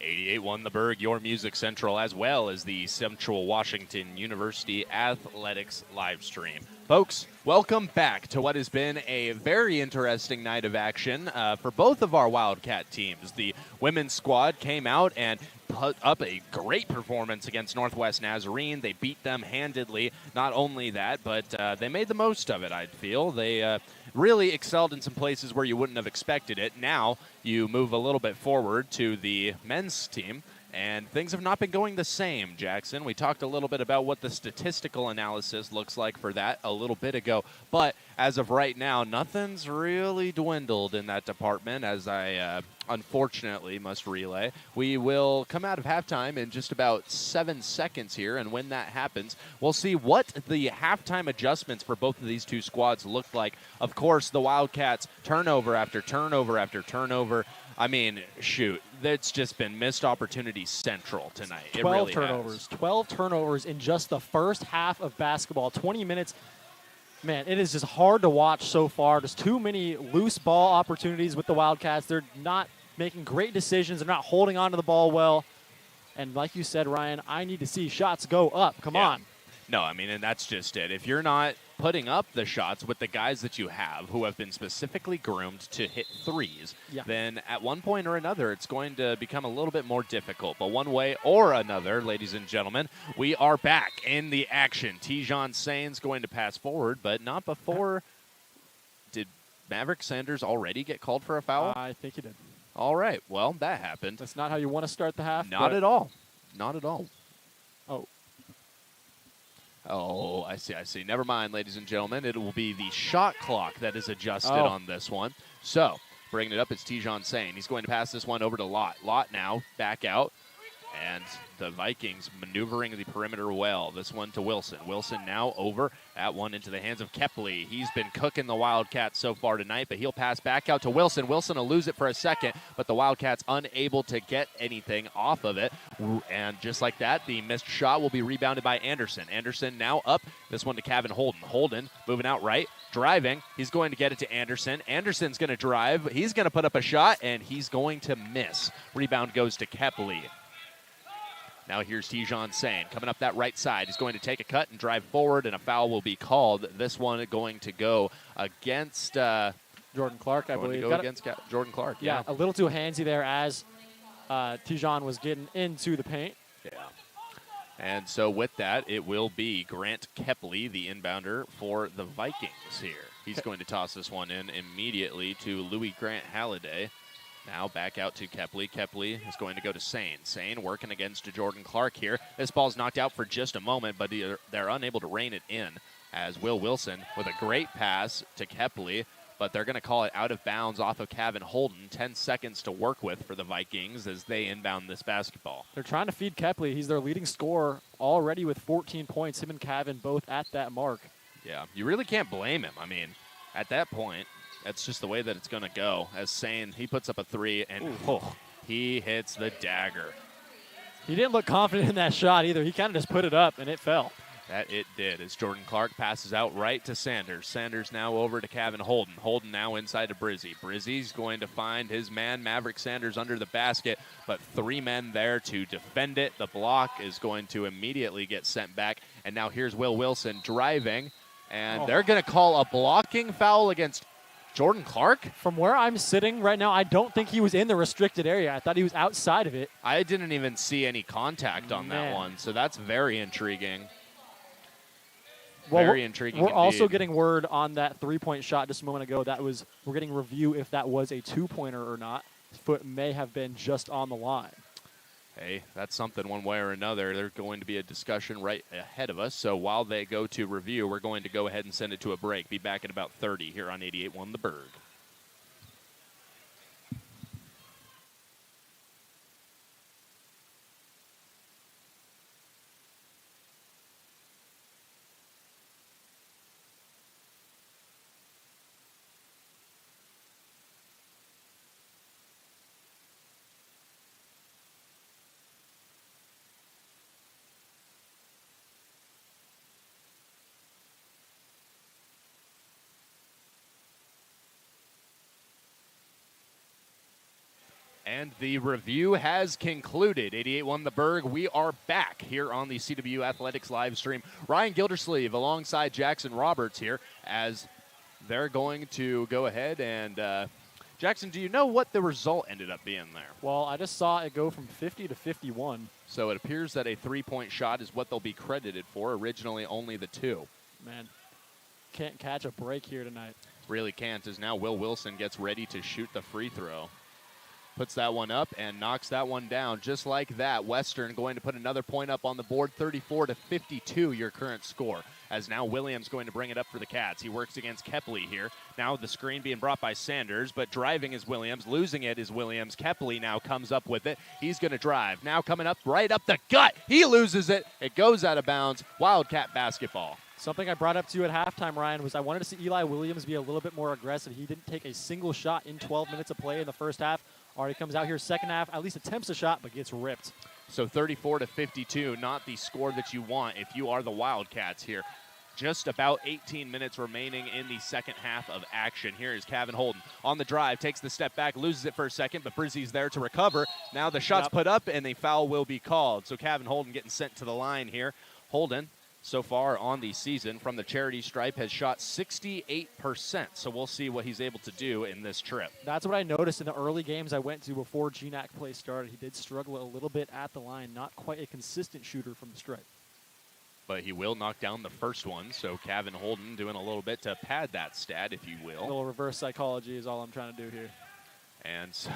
88.1 The Berg, your music central, as well as the Central Washington University Athletics live stream. Folks, welcome back to what has been a very interesting night of action for both of our Wildcat teams. The women's squad came out and put up a great performance against Northwest Nazarene. They beat them handedly. Not only that, but they made the most of it, I feel. They really excelled in some places where you wouldn't have expected it. Now you move a little bit forward to the men's team, and things have not been going the same, Jackson. We talked a little bit about what the statistical analysis looks like for that a little bit ago, but as of right now, nothing's really dwindled in that department, as I unfortunately must relay. We will come out of halftime in just about 7 seconds here, and when that happens, we'll see what the halftime adjustments for both of these two squads look like. Of course, the Wildcats turnover after turnover after turnover. I mean, shoot, it's just been missed opportunity central tonight. 12 it really turnovers. has. 12 turnovers in just the first half of basketball. 20 minutes. Man, it is just hard to watch so far. There's too many loose ball opportunities with the Wildcats. They're not making great decisions. They're not holding on to the ball well. And like you said, Ryan, I need to see shots go up. Come on. No, I mean, and that's just it. If you're not putting up the shots with the guys that you have who have been specifically groomed to hit threes, then at one point or another, it's going to become a little bit more difficult. But one way or another, ladies and gentlemen, we are back in the action. Tijon Sain's going to pass forward, but not before. Did Maverick Sanders already get called for a foul? I think he did. All right. Well, that happened. That's not how you want to start the half. Not at all. Not at all. Oh, I see. Never mind, ladies and gentlemen. It will be the shot clock that is adjusted on this one. So, bringing it up is Tijon Sain. He's going to pass this one over to Lott. Lott now back out. And the Vikings maneuvering the perimeter well. This one to Wilson. Wilson now over. That one into the hands of Kepley. He's been cooking the Wildcats so far tonight, but he'll pass back out to Wilson. Wilson will lose it for a second, but the Wildcats unable to get anything off of it. And just like that, the missed shot will be rebounded by Anderson. Anderson now up. This one to Kevin Holden. Holden moving out right. Driving. He's going to get it to Anderson. Anderson's going to drive. He's going to put up a shot, and he's going to miss. Rebound goes to Kepley. Now here's Tijon Sain coming up that right side. He's going to take a cut and drive forward, and a foul will be called. This one going to go against Jordan Clark, I believe. Against Jordan Clark. Yeah, a little too handsy there as Tijon was getting into the paint. Yeah. And so with that, it will be Grant Kepley, the inbounder for the Vikings here. He's going to toss this one in immediately to Louis Grant Halliday. Now back out to Kepley. Kepley is going to go to Sain. Sain working against Jordan Clark here. This ball's knocked out for just a moment, but they're unable to rein it in as Will Wilson with a great pass to Kepley, but they're going to call it out of bounds off of Kevin Holden. 10 seconds to work with for the Vikings as they inbound this basketball. They're trying to feed Kepley. He's their leading scorer already with 14 points. Him and Kevin both at that mark. Yeah, you really can't blame him. I mean, at that point, that's just the way that it's going to go. As Sain, he puts up a three, and he hits the dagger. He didn't look confident in that shot either. He kind of just put it up, and it fell. That it did, as Jordan Clark passes out right to Sanders. Sanders now over to Kevin Holden. Holden now inside to Brizzy. Brizzy's going to find his man, Maverick Sanders, under the basket, but three men there to defend it. The block is going to immediately get sent back, and now here's Will Wilson driving, and they're going to call a blocking foul against Jordan Clark? From where I'm sitting right now, I don't think he was in the restricted area. I thought he was outside of it. I didn't even see any contact on that one, so that's very intriguing. Well, very intriguing We're indeed. also getting word on that three-point shot just a moment ago. We're getting review if that was a two-pointer or not. His foot may have been just on the line. Hey, that's something one way or another. There's going to be a discussion right ahead of us. So while they go to review, we're going to go ahead and send it to a break. Be back in about 30 here on 88.1 The Berg. And the review has concluded. 88-1 the Berg. We are back here on the CW Athletics live stream. Ryan Gildersleeve alongside Jackson Roberts here as they're going to go ahead and Jackson, do you know what the result ended up being there? Well, I just saw it go from 50 to 51. So it appears that a three-point shot is what they'll be credited for. Originally only the two. Man, can't catch a break here tonight. Really can't, as now Will Wilson gets ready to shoot the free throw. Puts that one up and knocks that one down. Just like that, Western going to put another point up on the board, 34-52, your current score. As now Williams going to bring it up for the Cats. He works against Kepley here. Now the screen being brought by Sanders, but driving is Williams. Losing it is Williams. Kepley now comes up with it. He's going to drive. Now coming up right up the gut. He loses it. It goes out of bounds. Wildcat basketball. Something I brought up to you at halftime, Ryan, was I wanted to see Eli Williams be a little bit more aggressive. He didn't take a single shot in 12 minutes of play in the first half. Already comes out here second half, at least attempts a shot, but gets ripped. So 34-52, not the score that you want if you are the Wildcats here. Just about 18 minutes remaining in the second half of action. Here is Kevin Holden on the drive, takes the step back, loses it for a second, but Brizzy's there to recover. Now the shot's put up, and a foul will be called. So Kevin Holden getting sent to the line here. Holden, so far on the season from the charity stripe, has shot 68%. So we'll see what he's able to do in this trip. That's what I noticed in the early games I went to before GNAC play started. He did struggle a little bit at the line, not quite a consistent shooter from the stripe. But he will knock down the first one, so Kevin Holden doing a little bit to pad that stat, if you will. A little reverse psychology is all I'm trying to do here. And so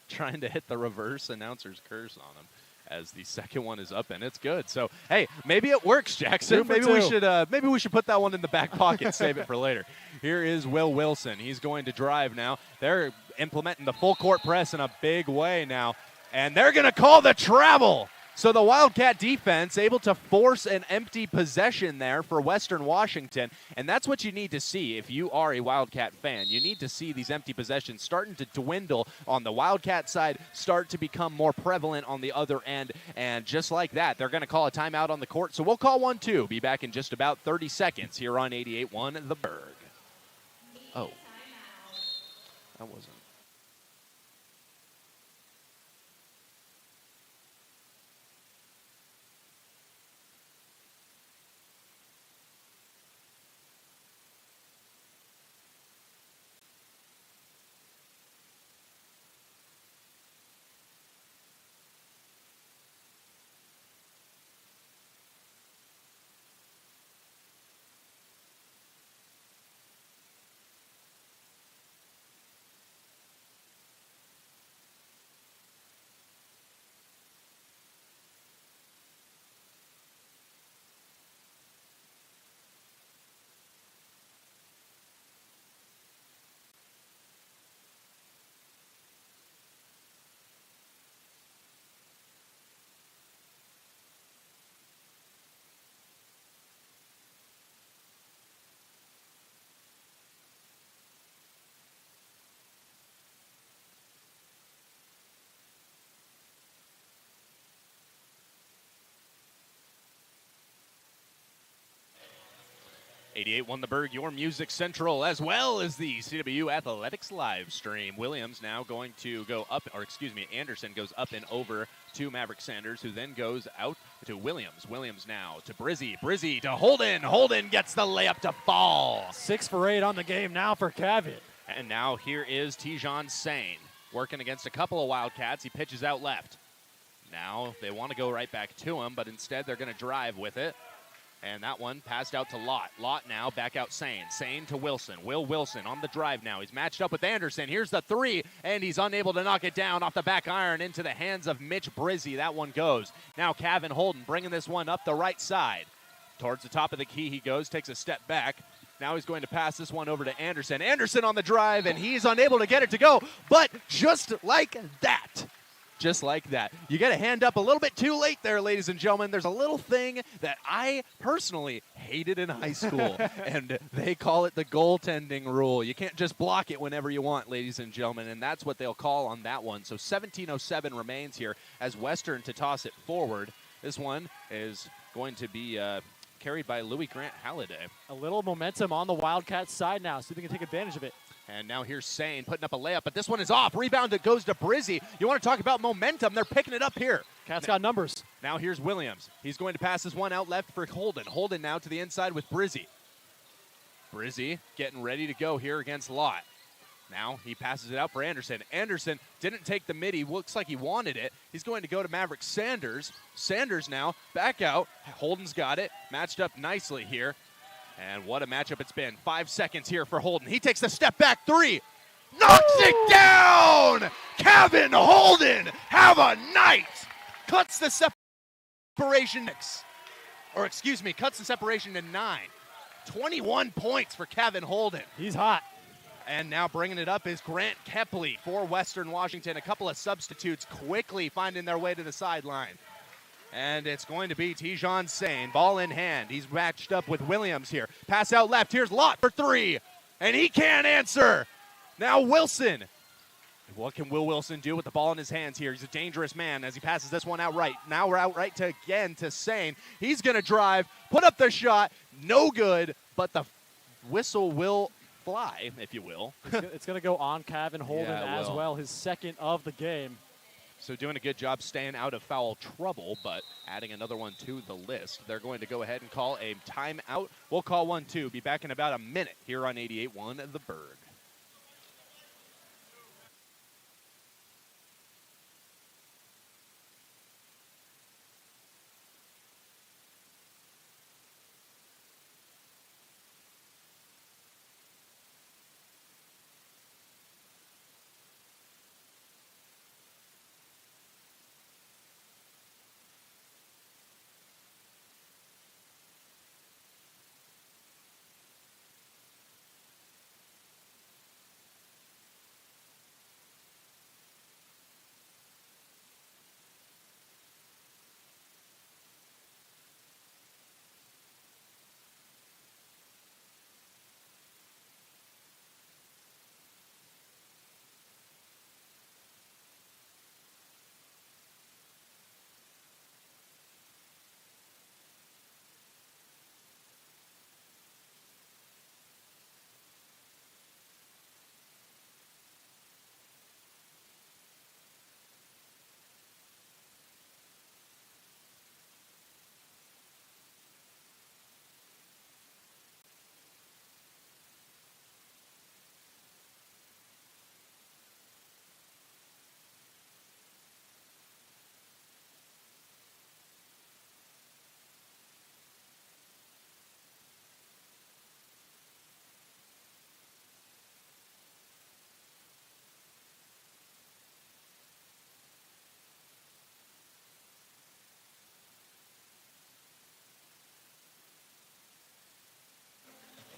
trying to hit the reverse announcer's curse on him as the second one is up, and it's good. So, hey, maybe it works, Jackson. Maybe we should put that one in the back pocket, save it for later. Here is Will Wilson. He's going to drive now. They're implementing the full court press in a big way now, and they're going to call the travel. So the Wildcat defense able to force an empty possession there for Western Washington, and that's what you need to see if you are a Wildcat fan. You need to see these empty possessions starting to dwindle on the Wildcat side, start to become more prevalent on the other end, and just like that, they're going to call a timeout on the court. So we'll call one too. Be back in just about 30 seconds here on 88.1 The Berg. Oh, that wasn't. .1 The Berg, your music central, as well as the CW Athletics live stream. Williams now going to go up, or excuse me, Anderson goes up and over to Maverick Sanders, who then goes out to Williams. Williams now to Brizzy. Brizzy to Holden. Holden gets the layup to fall. 6 for 8 on the game now for Cavett. And now here is Tijon Sane working against a couple of Wildcats. He pitches out left. Now they want to go right back to him, but instead they're going to drive with it. And that one passed out to Lott. Lott now back out Sane. Sane to Wilson. Will Wilson on the drive now. He's matched up with Anderson. Here's the three, and he's unable to knock it down off the back iron into the hands of Mitch Brizzy. That one goes. Now Kevin Holden bringing this one up the right side. Towards the top of the key he goes, takes a step back. Now he's going to pass this one over to Anderson. Anderson on the drive, and he's unable to get it to go. But just like that, just like that. You got to hand up a little bit too late there, ladies and gentlemen. There's a little thing that I personally hated in high school, and they call it the goaltending rule. You can't just block it whenever you want, ladies and gentlemen, and that's what they'll call on that one. So 17:07 remains here as Western to toss it forward. This one is going to be carried by Louis Grant Halliday. A little momentum on the Wildcats side now. See if they can take advantage of it. And now here's Sane putting up a layup, but this one is off. Rebound that goes to Brizzy. You want to talk about momentum? They're picking it up here. Cats got numbers. Now here's Williams. He's going to pass this one out left for Holden. Holden now to the inside with Brizzy. Brizzy getting ready to go here against Lott. Now he passes it out for Anderson. Anderson didn't take the mid. He looks like he wanted it. He's going to go to Maverick Sanders. Sanders now back out. Holden's got it. Matched up nicely here. And what a matchup it's been. 5 seconds here for Holden. He takes the step back three. Knocks it down! Kevin Holden, have a night! Cuts the separation, cuts the separation to 9. 21 points for Kevin Holden. He's hot. And now bringing it up is Grant Kepley for Western Washington. A couple of substitutes quickly finding their way to the sideline. And it's going to be Tijon Sane, ball in hand. He's matched up with Williams here. Pass out left. Here's Lott for 3. And he can't answer. Now Wilson. What can Will Wilson do with the ball in his hands here? He's a dangerous man as he passes this one out right. Now we're out right to Sane. He's going to drive, put up the shot. No good, but the whistle will fly, if you will. It's going to go on Kevin Holden as well, his second of the game. So doing a good job staying out of foul trouble, but adding another one to the list. They're going to go ahead and call a timeout. We'll call 1-2. Be back in about a minute here on 88.1 The Bird.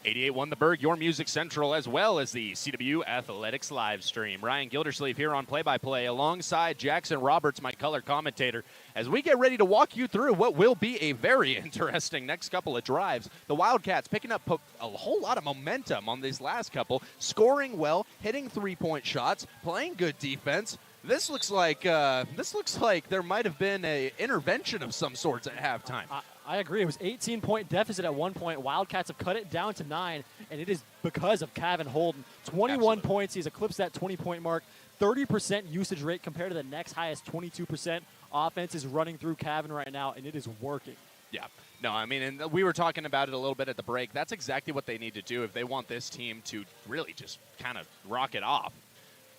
.1 The Bird, your music central, as well as the CW Athletics live stream. Ryan Gildersleeve here on play-by-play alongside Jackson Roberts, my color commentator, as we get ready to walk you through what will be a very interesting next couple of drives. The Wildcats picking up a whole lot of momentum on these last couple, scoring well, hitting three-point shots, playing good defense. This looks like there might have been an intervention of some sorts at halftime. I agree. It was 18-point deficit at one point. Wildcats have cut it down to 9, and it is because of Kevin Holden. 21 Absolutely. Points. He's eclipsed that 20-point mark. 30% usage rate compared to the next highest, 22%. Offense is running through Kevin right now, and it is working. Yeah. No, I mean, and we were talking about it a little bit at the break. That's exactly what they need to do if they want this team to really just kind of rock it off.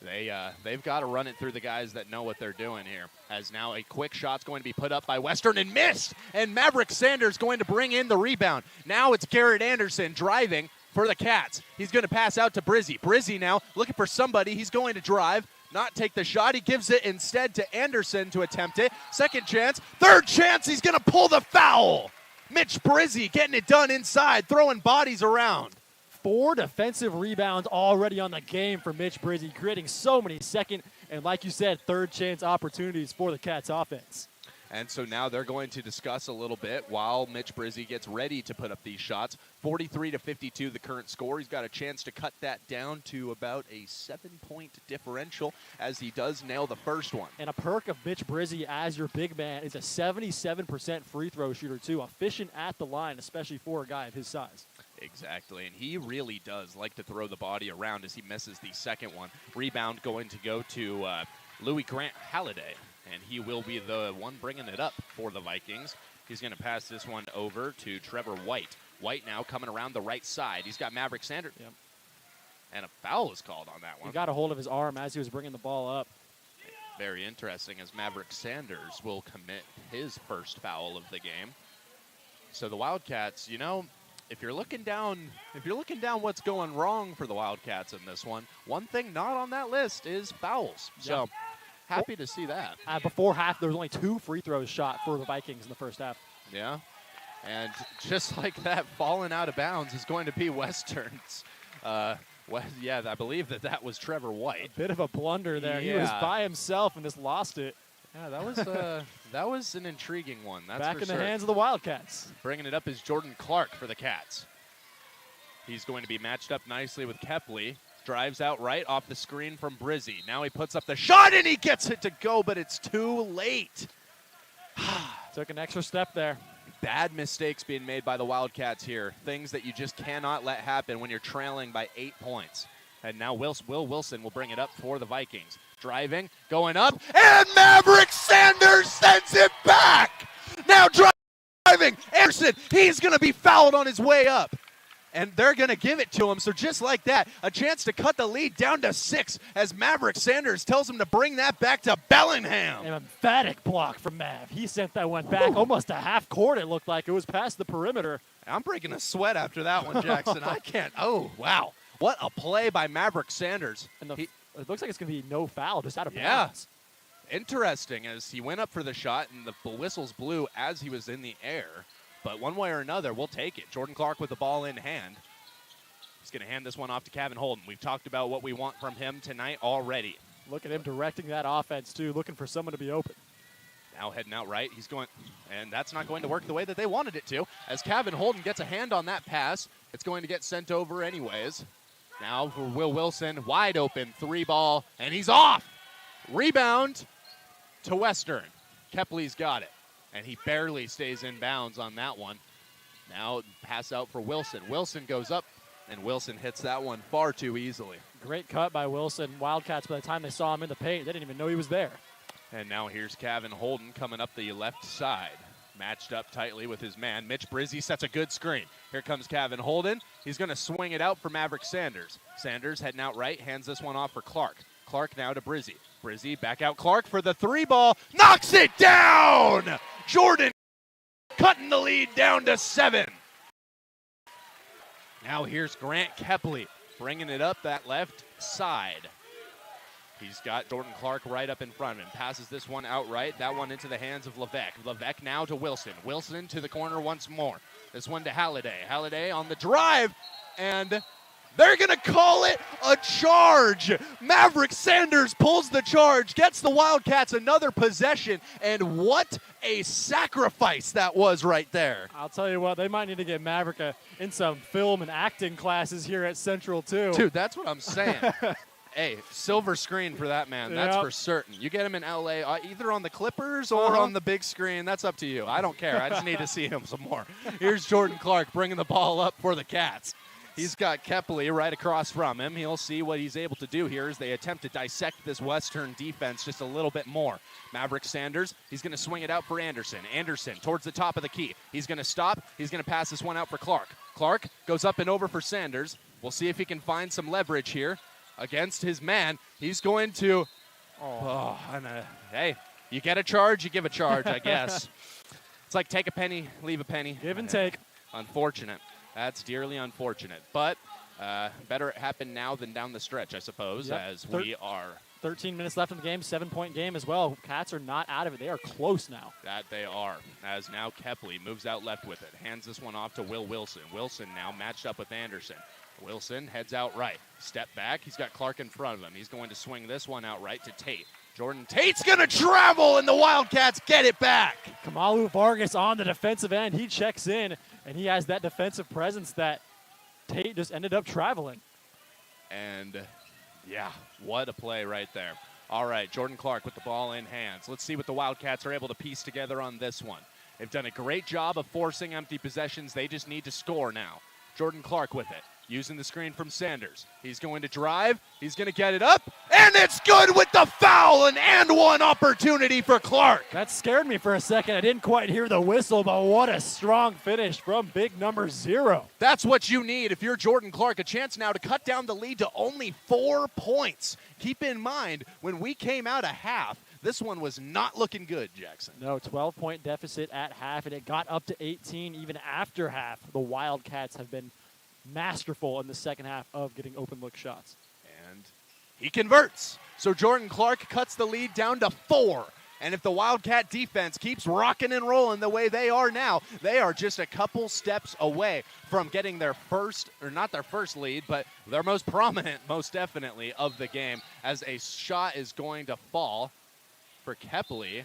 They've got to run it through the guys that know what they're doing here. As now a quick shot's going to be put up by Western and missed. And Maverick Sanders going to bring in the rebound. Now it's Garrett Anderson driving for the Cats. He's going to pass out to Brizzy. Brizzy now looking for somebody. He's going to drive, not take the shot. He gives it instead to Anderson to attempt it. Second chance, third chance. He's going to pull the foul. Mitch Brizzy getting it done inside, throwing bodies around. 4 defensive rebounds already on the game for Mitch Brizzy, creating so many second and, like you said, third chance opportunities for the Cats offense. And so now they're going to discuss a little bit while Mitch Brizzy gets ready to put up these shots. 43-52 the current score. He's got a chance to cut that down to about a 7-point differential as he does nail the first one. And a perk of Mitch Brizzy as your big man is a 77% free throw shooter too, efficient at the line, especially for a guy of his size. Exactly, and he really does like to throw the body around as he misses the second one. Rebound going to go to Louis Grant Halliday, and he will be the one bringing it up for the Vikings. He's going to pass this one over to Trevor White. White now coming around the right side. He's got Maverick Sanders. Yep. And a foul is called on that one. He got a hold of his arm as he was bringing the ball up. Very interesting, as Maverick Sanders will commit his first foul of the game. So the Wildcats, if you're looking down what's going wrong for the Wildcats in this one thing not on that list is fouls. So happy to see that. Before half, there was only 2 free throws shot for the Vikings in the first half. Yeah, and just like that, falling out of bounds is going to be Western's. I believe that was Trevor White. A bit of a blunder there. Yeah. He was by himself and just lost it. Yeah, that was an intriguing one. That's back for in sure. the hands of the Wildcats. Bringing it up is Jordan Clark for the Cats. He's going to be matched up nicely with Kepley. Drives out right off the screen from Brizzy. Now he puts up the shot and he gets it to go, but it's too late. Took an extra step there. Bad mistakes being made by the Wildcats here. Things that you just cannot let happen when you're trailing by 8 points. And now Will Wilson will bring it up for the Vikings. Driving, going up, and Maverick Sanders sends it back. Now driving, Anderson, he's going to be fouled on his way up. And they're going to give it to him. So just like that, a chance to cut the lead down to 6 as Maverick Sanders tells him to bring that back to Bellingham. An emphatic block from Mav. He sent that one back almost a half court, it looked like. It was past the perimeter. I'm breaking a sweat after that one, Jackson. I can't. Oh, wow. What a play by Maverick Sanders. And it looks like it's going to be no foul, just out of bounds. Interesting, as he went up for the shot and the whistles blew as he was in the air. But one way or another, we'll take it. Jordan Clark with the ball in hand. He's going to hand this one off to Kevin Holden. We've talked about what we want from him tonight already. Look at him directing that offense, too, looking for someone to be open. Now heading out right. He's going, and that's not going to work the way that they wanted it to. As Kevin Holden gets a hand on that pass, it's going to get sent over anyways. Now for Will Wilson, wide open, 3-ball, and he's off. Rebound to Western. Kepley's got it. And he barely stays in bounds on that one. Now pass out for Wilson. Wilson goes up, and Wilson hits that one far too easily. Great cut by Wilson. Wildcats, by the time they saw him in the paint, they didn't even know he was there. And now here's Kevin Holden coming up the left side. Matched up tightly with his man. Mitch Brizzy sets a good screen. Here comes Kevin Holden. He's going to swing it out for Maverick Sanders. Sanders heading out right, hands this one off for Clark. Clark now to Brizzy. Brizzy back out Clark for the 3-ball. Knocks it down! Jordan cutting the lead down to 7. Now here's Grant Kepley bringing it up that left side. He's got Jordan Clark right up in front of him. Passes this one outright. That one into the hands of Levesque. Levesque now to Wilson. Wilson to the corner once more. This one to Halliday. Halliday on the drive, and they're going to call it a charge. Maverick Sanders pulls the charge, gets the Wildcats another possession, and what a sacrifice that was right there. I'll tell you what, they might need to get Maverick in some film and acting classes here at Central, too. Dude, that's what I'm saying. Hey, silver screen for that man. That's for certain. You get him in L.A., either on the Clippers or on the big screen. That's up to you. I don't care. I just need to see him some more. Here's Jordan Clark bringing the ball up for the Cats. He's got Kepley right across from him. He'll see what he's able to do here as they attempt to dissect this Western defense just a little bit more. Maverick Sanders, he's going to swing it out for Anderson. Anderson towards the top of the key. He's going to stop. He's going to pass this one out for Clark. Clark goes up and over for Sanders. We'll see if he can find some leverage here against his man. He's going to, hey, you get a charge, you give a charge, I guess. It's like take a penny, leave a penny. Give and take. Unfortunate. That's dearly unfortunate. But better it happen now than down the stretch, I suppose, as we are. 13 minutes left in the game, 7-point game as well. Cats are not out of it. They are close now. That they are, as now Kepley moves out left with it. Hands this one off to Will Wilson. Wilson now matched up with Anderson. Wilson heads out right. Step back. He's got Clark in front of him. He's going to swing this one out right to Tate. Jordan Tate's going to travel, and the Wildcats get it back. Kamalu Vargas on the defensive end. He checks in, and he has that defensive presence that Tate just ended up traveling. And, yeah, what a play right there. All right, Jordan Clark with the ball in hands. Let's see what the Wildcats are able to piece together on this one. They've done a great job of forcing empty possessions. They just need to score now. Jordan Clark with it, using the screen from Sanders. He's going to drive. He's going to get it up, and it's good with the foul, an and one opportunity for Clark. That scared me for a second. I didn't quite hear the whistle, but what a strong finish from big number 0. That's what you need if you're Jordan Clark. A chance now to cut down the lead to only 4 points. Keep in mind, when we came out of half, this one was not looking good, Jackson. No, 12-point deficit at half, and it got up to 18 even after half. The Wildcats have been masterful in the second half of getting open look shots. And he converts. So Jordan Clark cuts the lead down to 4. And if the Wildcat defense keeps rocking and rolling the way they are now, they are just a couple steps away from getting their first, or not their first lead, but their most prominent, most definitely, of the game, as a shot is going to fall for Kepley.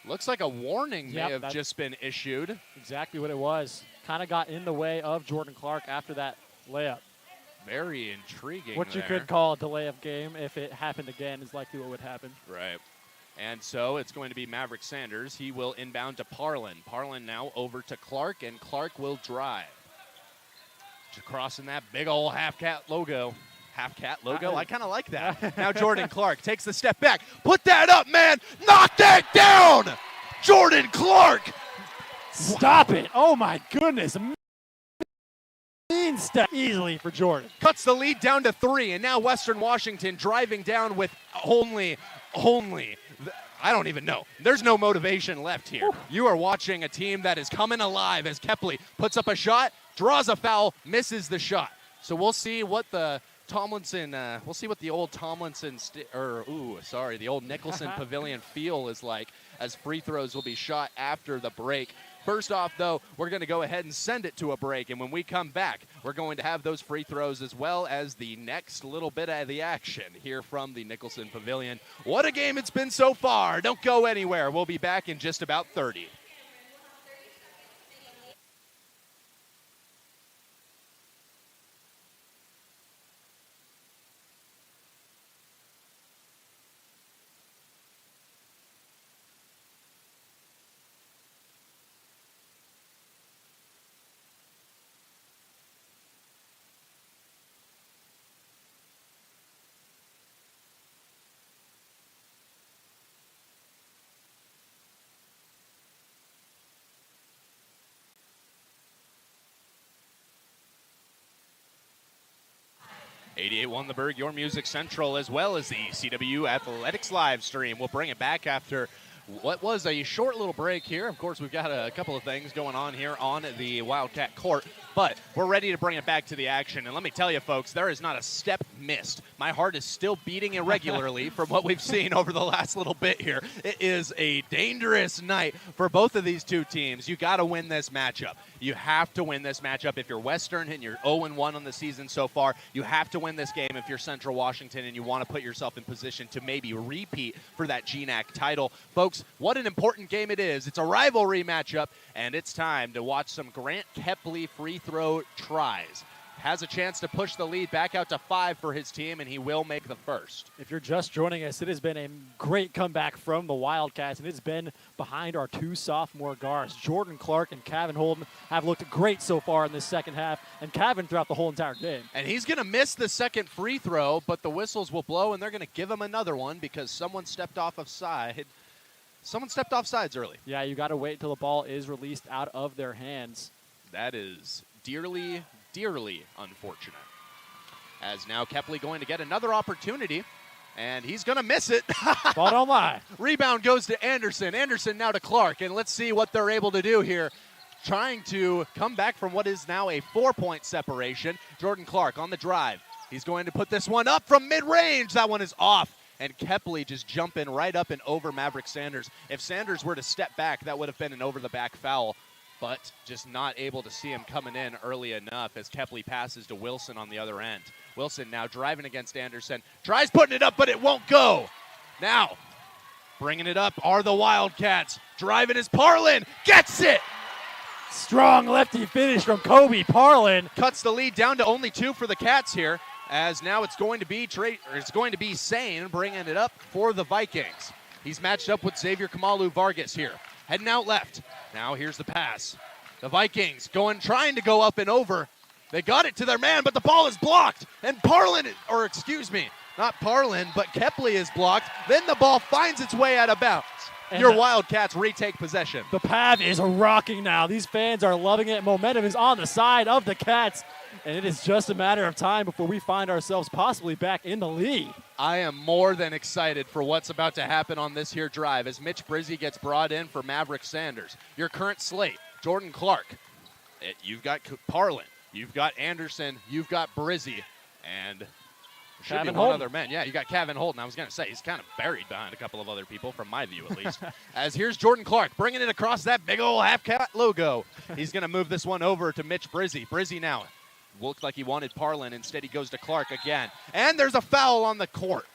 Looks like a warning may have just been issued. Exactly what it was. Kind of got in the way of Jordan Clark after that layup. Very intriguing. What you could call a delay of game if it happened again is likely what would happen. Right. And so it's going to be Maverick Sanders. He will inbound to Parlin. Parlin now over to Clark, and Clark will drive. Just crossing that big old half-cat logo. Half-cat logo? I kind of like that. Now Jordan Clark takes the step back. Put that up, man! Knock that down! Jordan Clark! Stop it! Oh, my goodness. Mean step easily for Jordan. Cuts the lead down to 3, and now Western Washington driving down with only, I don't even know. There's no motivation left here. You are watching a team that is coming alive as Kepley puts up a shot, draws a foul, misses the shot. So we'll see what the Tomlinson, the old Tomlinson, the old Nicholson Pavilion feel is like, as free throws will be shot after the break. First off, though, we're going to go ahead and send it to a break, and when we come back, we're going to have those free throws as well as the next little bit of the action here from the Nicholson Pavilion. What a game it's been so far. Don't go anywhere. We'll be back in just about 30. '88 the Berg, your music central, as well as the CW Athletics live stream. We'll bring it back after what was a short little break here. Of course, we've got a couple of things going on here on the Wildcat court, but we're ready to bring it back to the action. And let me tell you, folks, there is not a step missed. My heart is still beating irregularly from what we've seen over the last little bit here. It is a dangerous night for both of these two teams. You got to win this matchup. You have to win this matchup. If you're Western and you're 0-1 on the season so far, you have to win this game if you're Central Washington and you want to put yourself in position to maybe repeat for that GNAC title. Folks, what an important game it is. It's a rivalry matchup, and it's time to watch some Grant Kepley free throw tries. Has a chance to push the lead back out to 5 for his team, and he will make the first. If you're just joining us, it has been a great comeback from the Wildcats, and it's been behind our 2 sophomore guards. Jordan Clark and Kavin Holden have looked great so far in this second half, and Kavin throughout the whole entire game. And he's going to miss the second free throw, but the whistles will blow, and they're going to give him another one because someone stepped off of side. Someone stepped off sides early. Yeah, you got to wait until the ball is released out of their hands. That is dearly unfortunate. As now Kepley going to get another opportunity, and he's going to miss it. Ball don't lie. Rebound goes to Anderson. Anderson now to Clark, and let's see what they're able to do here. Trying to come back from what is now a 4-point separation. Jordan Clark on the drive. He's going to put this one up from mid-range. That one is off. And Kepley just jumping right up and over Maverick Sanders. If Sanders were to step back, that would have been an over-the-back foul, but just not able to see him coming in early enough as Kepley passes to Wilson on the other end. Wilson now driving against Anderson. Tries putting it up, but it won't go. Now, bringing it up are the Wildcats. Driving is Parlin. Gets it! Strong lefty finish from Kobe Parlin. Cuts the lead down to only 2 for the Cats here, as now it's going to be Sane bringing it up for the Vikings. He's matched up with Xavier Kamalu Vargas here. Heading out left. Now here's the pass. The Vikings trying to go up and over, They got it to their man, but the ball is blocked. And not Parlin, but Kepley is blocked. Then the ball finds its way out of bounds. And your Wildcats retake possession. The Pav is rocking now. These fans are loving it. Momentum is on the side of the Cats. And it is just a matter of time before we find ourselves possibly back in the lead. I am more than excited for what's about to happen on this here drive as Mitch Brizzy gets brought in for Maverick Sanders. Your current slate, Jordan Clark. You've got Parlin. You've got Anderson. You've got Brizzy. And should be one other man. Yeah, you got Kevin Holden. I was going to say, he's kind of buried behind a couple of other people, from my view at least. As here's Jordan Clark bringing it across that big old half-cat logo. He's going to move this one over to Mitch Brizzy. Brizzy now looked like he wanted Parlin. Instead, he goes to Clark again. And there's a foul on the court.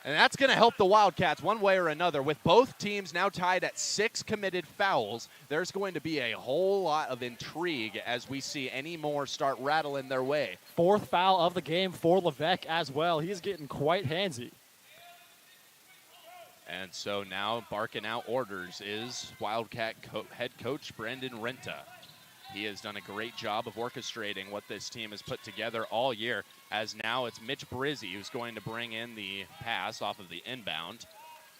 And that's going to help the Wildcats one way or another. With both teams now tied at 6 committed fouls, there's going to be a whole lot of intrigue as we see any more start rattling their way. 4th foul of the game for Levesque as well. He's getting quite handsy. And so now barking out orders is Wildcat head coach Brendan Renta. He has done a great job of orchestrating what this team has put together all year, as now it's Mitch Brizzy who's going to bring in the pass off of the inbound.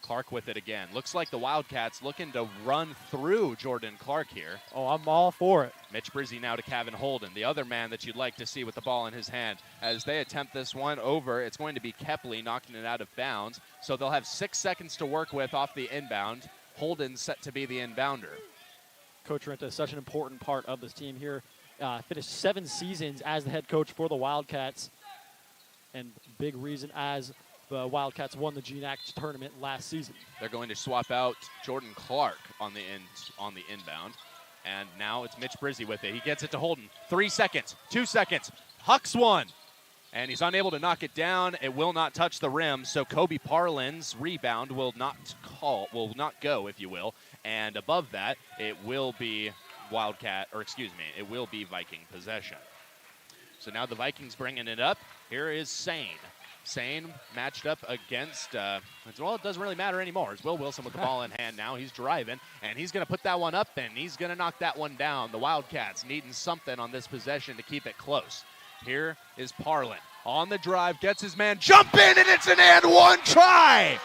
Clark with it again. Looks like the Wildcats looking to run through Jordan Clark here. Oh, I'm all for it. Mitch Brizzy now to Kevin Holden, the other man that you'd like to see with the ball in his hand. As they attempt this one over, it's going to be Kepley knocking it out of bounds. So they'll have 6 seconds to work with off the inbound. Holden set to be the inbounder. Coach Renta is such an important part of this team here. Finished 7 seasons as the head coach for the Wildcats. And big reason as the Wildcats won the GNAC tournament last season. They're going to swap out Jordan Clark on the inbound. And now it's Mitch Brizzy with it. He gets it to Holden. 3 seconds, 2 seconds. Hucks one. And he's unable to knock it down. It will not touch the rim. So Kobe Parlin's rebound will not go, if you will. And above that, it will be it will be Viking possession. So now the Vikings bringing it up. Here is Sane. Sane matched up against, it doesn't really matter anymore. It's Will Wilson with the ball in hand now. He's driving, and he's going to put that one up, and he's going to knock that one down. The Wildcats needing something on this possession to keep it close. Here is Parlin on the drive, gets his man, jump in, and it's an and one try.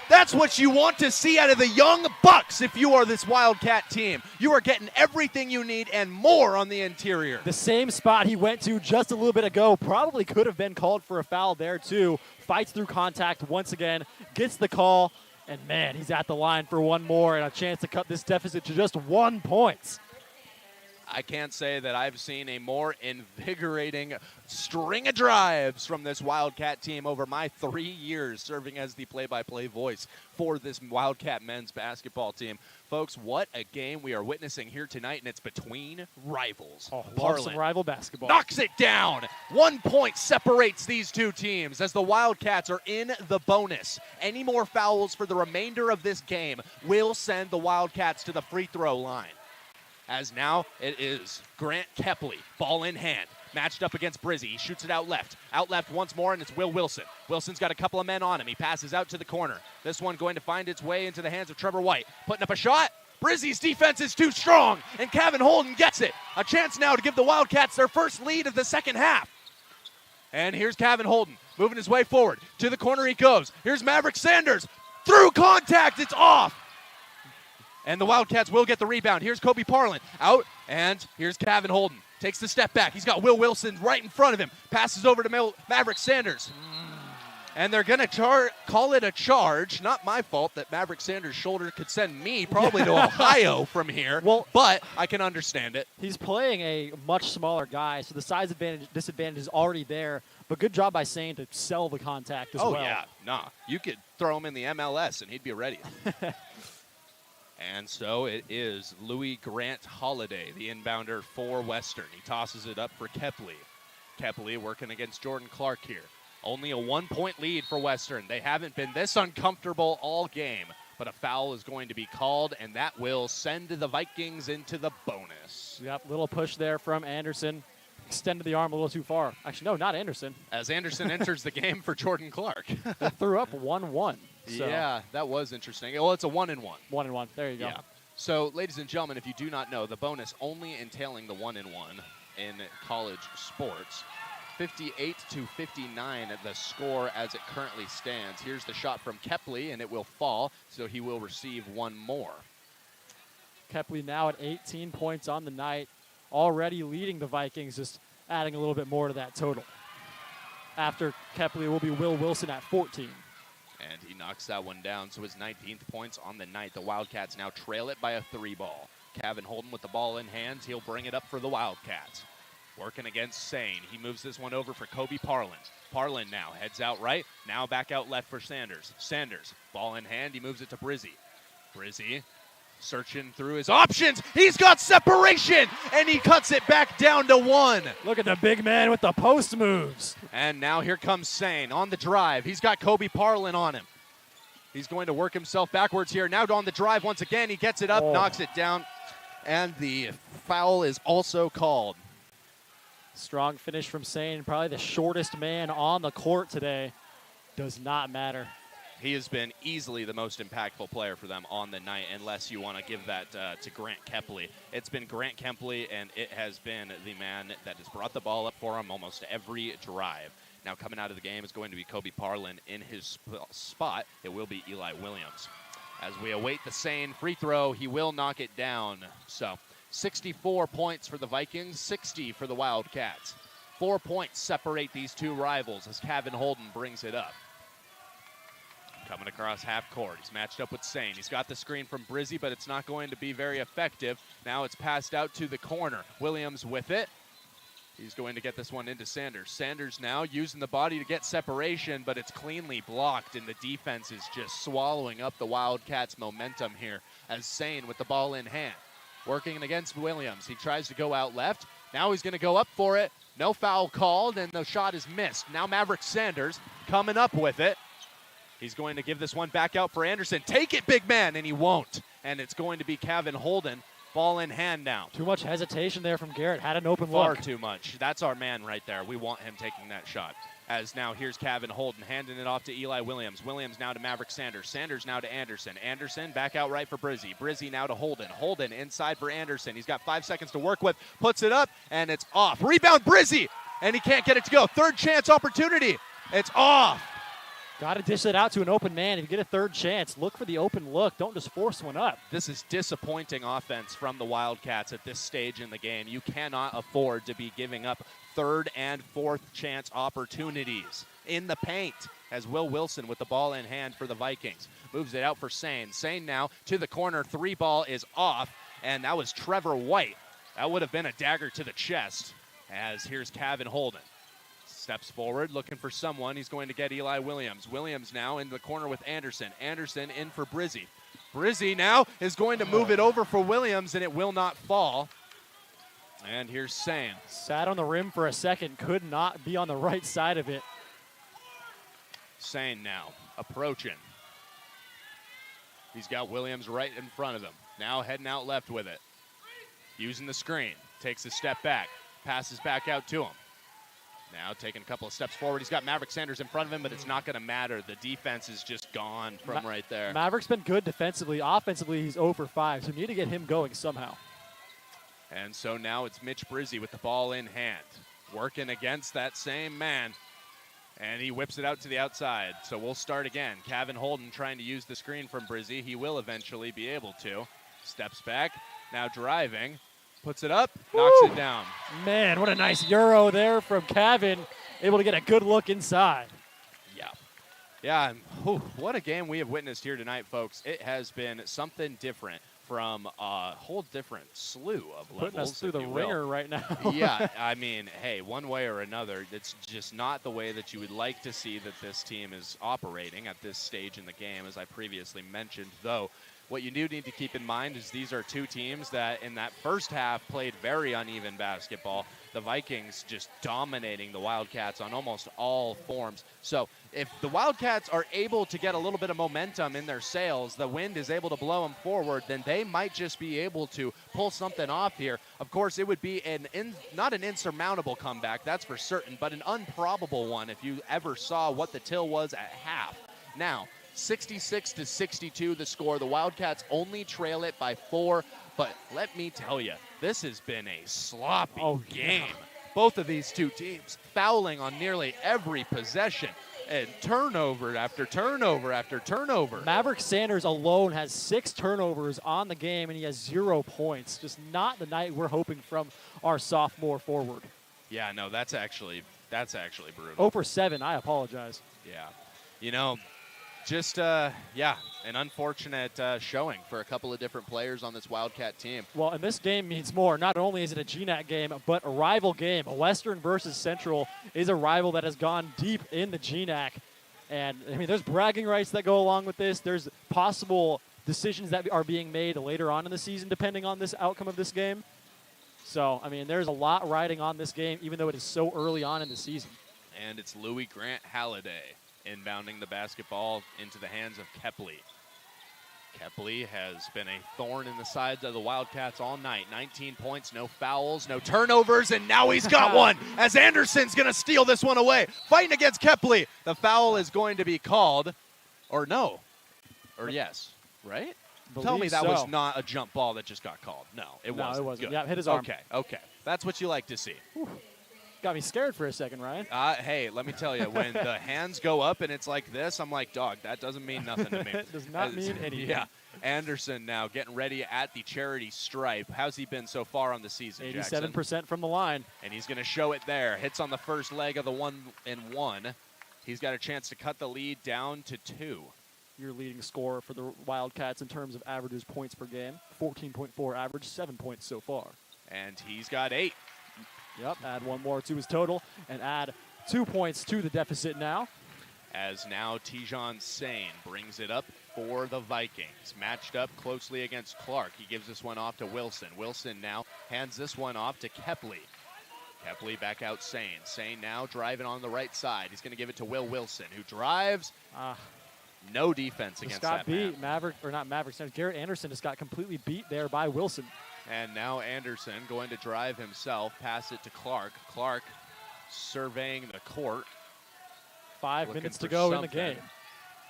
That's what you want to see out of the young Bucks if you are this Wildcat team. You are getting everything you need and more on the interior. The same spot he went to just a little bit ago. Probably could have been called for a foul there too. Fights through contact once again, gets the call, and man, he's at the line for one more and a chance to cut this deficit to just 1 point. I can't say that I've seen a more invigorating string of drives from this Wildcat team over my 3 years serving as the play-by-play voice for this Wildcat men's basketball team. Folks, what a game we are witnessing here tonight, and it's between rivals. Oh, love some rival basketball. Knocks it down. 1 point separates these two teams as the Wildcats are in the bonus. Any more fouls for the remainder of this game will send the Wildcats to the free throw line. As now it is Grant Kepley, ball in hand, matched up against Brizzy. He shoots it out left once more, and it's Will Wilson. Wilson's got a couple of men on him. He passes out to the corner. This one going to find its way into the hands of Trevor White. Putting up a shot. Brizzy's defense is too strong, and Kevin Holden gets it. A chance now to give the Wildcats their first lead of the second half. And here's Kevin Holden moving his way forward. To the corner he goes. Here's Maverick Sanders. Through contact, it's off. And the Wildcats will get the rebound. Here's Kobe Parlin out, and here's Kevin Holden. Takes the step back. He's got Will Wilson right in front of him. Passes over to Maverick Sanders. And they're going to call it a charge. Not my fault that Maverick Sanders' shoulder could send me probably to Ohio from here, but I can understand it. He's playing a much smaller guy, so the size disadvantage is already there. But good job by Sane to sell the contact as well. Oh, yeah. Nah, you could throw him in the MLS, and he'd be ready. And so it is Louis Grant Holiday, the inbounder for Western. He tosses it up for Kepley. Kepley working against Jordan Clark here. Only a 1 point lead for Western. They haven't been this uncomfortable all game, but a foul is going to be called, and that will send the Vikings into the bonus. Yep, little push there from Anderson. Extended the arm a little too far. Actually, no, not Anderson. As Anderson enters the game for Jordan Clark. They threw up 1-1. So. Yeah, that was interesting. Well, it's a 1-1. 1-1. There you go. Yeah. So, ladies and gentlemen, if you do not know, the bonus only entailing the 1-1 in college sports. 58-59 the score as it currently stands. Here's the shot from Kepley, and it will fall, so he will receive one more. Kepley now at 18 points on the night, already leading the Vikings, just adding a little bit more to that total. After Kepley will be Will Wilson at 14. And he knocks that one down, so his 19th points on the night. The Wildcats now trail it by a 3-ball. Kevin Holden with the ball in hand. He'll bring it up for the Wildcats. Working against Sane. He moves this one over for Kobe Parlin. Parlin now heads out right. Now back out left for Sanders. Sanders, ball in hand. He moves it to Brizzy. Brizzy searching through his options. He's got separation, and he cuts it back down to 1. Look at the big man with the post moves. And now here comes Sane on the drive. He's got Kobe Parlin on him. He's going to work himself backwards here. Now on the drive once again. He gets it up, knocks it down, and the foul is also called. Strong finish from Sane, probably the shortest man on the court today. Does not matter. He has been easily the most impactful player for them on the night, unless you want to give that to Grant Kepley. It's been Grant Kepley, and it has been the man that has brought the ball up for him almost every drive. Now coming out of the game is going to be Kobe Parlin. In his spot, it will be Eli Williams. As we await the Sane free throw, he will knock it down. So 64 points for the Vikings, 60 for the Wildcats. 4 points separate these two rivals as Kevin Holden brings it up. Coming across half court. He's matched up with Sane. He's got the screen from Brizzy, but it's not going to be very effective. Now it's passed out to the corner. Williams with it. He's going to get this one into Sanders. Sanders now using the body to get separation, but it's cleanly blocked, and the defense is just swallowing up the Wildcats' momentum here as Sane with the ball in hand. Working against Williams. He tries to go out left. Now he's going to go up for it. No foul called, and the shot is missed. Now Maverick Sanders coming up with it. He's going to give this one back out for Anderson. Take it, big man, and he won't. And it's going to be Kevin Holden. Ball in hand now. Too much hesitation there from Garrett. Had an open Far look. too much. That's our man right there. We want him taking that shot. As now here's Kevin Holden handing it off to Eli Williams. Williams now to Maverick Sanders. Sanders now to Anderson. Anderson back out right for Brizzy. Brizzy now to Holden. Holden inside for Anderson. He's got 5 seconds to work with. Puts it up, and it's off. Rebound Brizzy, and he can't get it to go. Third chance opportunity. It's off. Got to dish it out to an open man. If you get a third chance, look for the open look. Don't just force one up. This is disappointing offense from the Wildcats at this stage in the game. You cannot afford to be giving up third and fourth chance opportunities in the paint, as Will Wilson with the ball in hand for the Vikings. Moves it out for Sane. Sane now to the corner. 3-ball is off, and that was Trevor White. That would have been a dagger to the chest, as here's Kevin Holden. Steps forward, looking for someone. He's going to get Eli Williams. Williams now in the corner with Anderson. Anderson in for Brizzy. Brizzy now is going to move it over for Williams, and it will not fall. And here's Sane. Sat on the rim for a second. Could not be on the right side of it. Sane now approaching. He's got Williams right in front of him. Now heading out left with it. Using the screen. Takes a step back. Passes back out to him. Now taking a couple of steps forward. He's got Maverick Sanders in front of him, but it's not going to matter. The defense is just gone from right there. Maverick's been good defensively. Offensively, he's 0 for 5, so we need to get him going somehow. And so now it's Mitch Brizzy with the ball in hand. Working against that same man. And he whips it out to the outside. So we'll start again. Kevin Holden trying to use the screen from Brizzy. He will eventually be able to. Steps back. Now driving. Puts it up, knocks it down. Man, what a nice Euro there from Kevin. Able to get a good look inside. Yeah, and what a game we have witnessed here tonight, folks. It has been something different from a whole different slew of levels. Putting us through the ringer right now. Yeah, I mean, hey, one way or another, it's just not the way that you would like to see that this team is operating at this stage in the game, as I previously mentioned, though. What you do need to keep in mind is these are two teams that in that first half played very uneven basketball. The Vikings just dominating the Wildcats on almost all forms. So if the Wildcats are able to get a little bit of momentum in their sails, the wind is able to blow them forward, then they might just be able to pull something off here. Of course, it would be not an insurmountable comeback, that's for certain, but an improbable one if you ever saw what the till was at half. Now, 66-62 the score. The Wildcats only trail it by 4, But let me tell you, this has been a sloppy game. Yeah. Both of these two teams fouling on nearly every possession, and turnover after turnover after turnover. Maverick Sanders alone has 6 turnovers on the game, and he has 0 points. Just not the night we're hoping from our sophomore forward. Yeah, no, that's actually brutal. 0 for 7. I apologize. Yeah. You know, just, an unfortunate showing for a couple of different players on this Wildcat team. Well, and this game means more. Not only is it a GNAC game, but a rival game. Western versus Central is a rival that has gone deep in the GNAC. And, I mean, there's bragging rights that go along with this. There's possible decisions that are being made later on in the season depending on this outcome of this game. So, I mean, there's a lot riding on this game, even though it is so early on in the season. And it's Louis Grant Halliday inbounding the basketball into the hands of Kepley. Kepley has been a thorn in the sides of the Wildcats all night. 19 points, no fouls, no turnovers, and now he's got one as Anderson's going to steal this one away. Fighting against Kepley. The foul is going to be called, or no, or yes, right? Tell me that was not a jump ball that just got called. No, it wasn't. No, it wasn't. Good. Yeah, hit his arm. Okay. That's what you like to see. Whew. Got me scared for a second, Ryan. Hey, let me tell you, when the hands go up and it's like this, I'm like, dog, that doesn't mean nothing to me. It does not mean anything. Yeah. Anderson now getting ready at the charity stripe. How's he been so far on the season, 87% Jackson? from the line. And he's going to show it there. Hits on the first leg of the 1-and-1. He's got a chance to cut the lead down to 2. Your leading scorer for the Wildcats in terms of averages points per game. 14.4 average, 7 points so far. And he's got 8. Yep, add 1 more to his total and add 2 points to the deficit now. As now Tijon Sane brings it up for the Vikings. Matched up closely against Clark. He gives this one off to Wilson. Wilson now hands this one off to Kepley. Kepley back out Sane. Sane now driving on the right side. He's going to give it to Will Wilson, who drives. No defense against that man. Garrett Anderson just got completely beat there by Wilson. And now Anderson going to drive himself, pass it to Clark. Clark surveying the court. 5 minutes to go in the game.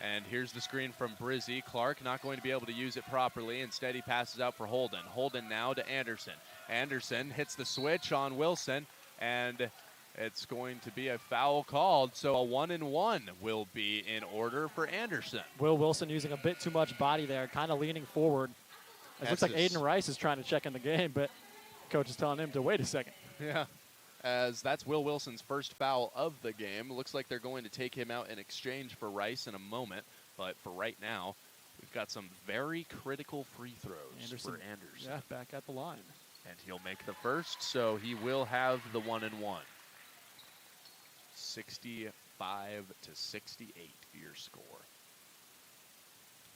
And here's the screen from Brizzy. Clark not going to be able to use it properly. Instead, he passes out for Holden. Holden now to Anderson. Anderson hits the switch on Wilson, and it's going to be a foul called. So a 1-and-1 will be in order for Anderson. Will Wilson using a bit too much body there, kind of leaning forward. It looks like Aiden Rice is trying to check in the game, but coach is telling him to wait a second. Yeah, as that's Will Wilson's first foul of the game. Looks like they're going to take him out in exchange for Rice in a moment. But for right now, we've got some very critical free throws for Anderson. Yeah, back at the line. And he'll make the first, so he will have the 1-and-1. 65-68 your score.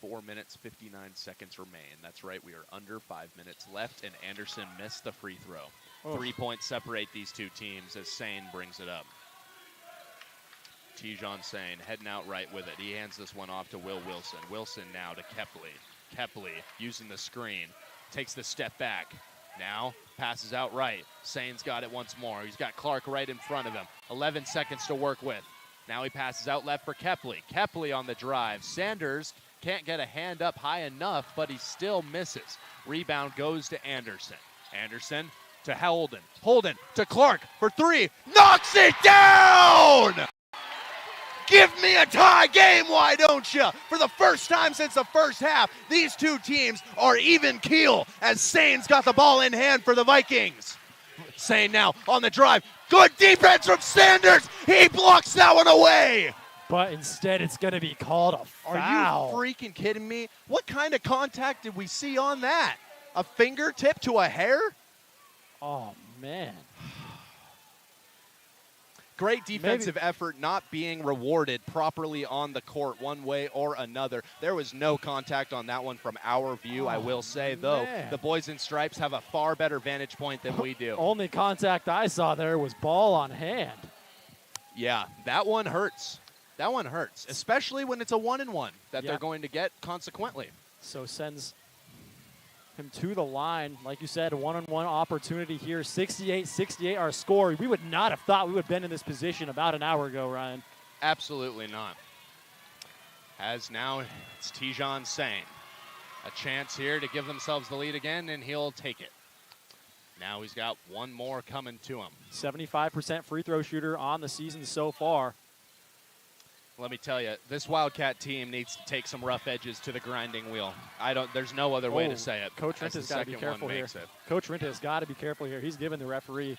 4 minutes, 59 seconds remain. That's right, we are under 5 minutes left, and Anderson missed the free throw. 3 points separate these two teams as Sane brings it up. Tijon Sane heading out right with it. He hands this one off to Will Wilson. Wilson now to Kepley. Kepley using the screen. Takes the step back. Now passes out right. Sane's got it once more. He's got Clark right in front of him. 11 seconds to work with. Now he passes out left for Kepley. Kepley on the drive. Sanders can't get a hand up high enough, but he still misses. Rebound goes to Anderson. Anderson to Holden. Holden to Clark for 3. Knocks it down! Give me a tie game, why don't you? For the first time since the first half, these two teams are even keel as Sane's got the ball in hand for the Vikings. Sane now on the drive. Good defense from Sanders. He blocks that one away. But instead, it's going to be called a foul. Are you freaking kidding me? What kind of contact did we see on that? A fingertip to a hair? Oh, man. Great defensive effort not being rewarded properly on the court one way or another. There was no contact on that one from our view, I will say, though. The boys in stripes have a far better vantage point than we do. Only contact I saw there was ball on hand. Yeah, that one hurts. That one hurts, especially when it's a 1-and-1 that they're going to get consequently. So sends him to the line. Like you said, a 1-on-1 opportunity here. 68-68 our score. We would not have thought we would have been in this position about an hour ago, Ryan. Absolutely not. As now it's Tijon Sane A chance here to give themselves the lead again, and he'll take it. Now he's got one more coming to him. 75% free throw shooter on the season so far. Let me tell you, this Wildcat team needs to take some rough edges to the grinding wheel. There's no other way to say it. Coach Rinta's got to be careful here. Coach Rinta's got to be careful here. He's giving the referee,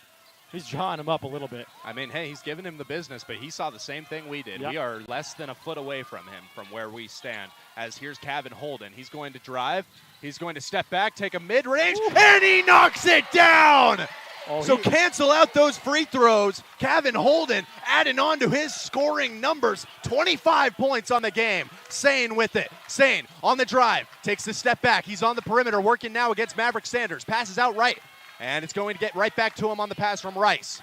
he's jawing him up a little bit. I mean, hey, he's giving him the business, but he saw the same thing we did. Yep. We are less than a foot away from him from where we stand. As here's Kevin Holden. He's going to drive. He's going to step back, take a mid-range, and he knocks it down! Cancel out those free throws. Kevin Holden adding on to his scoring numbers. 25 points on the game. Sane with it. Sane on the drive. Takes the step back. He's on the perimeter working now against Maverick Sanders. Passes out right. And it's going to get right back to him on the pass from Rice.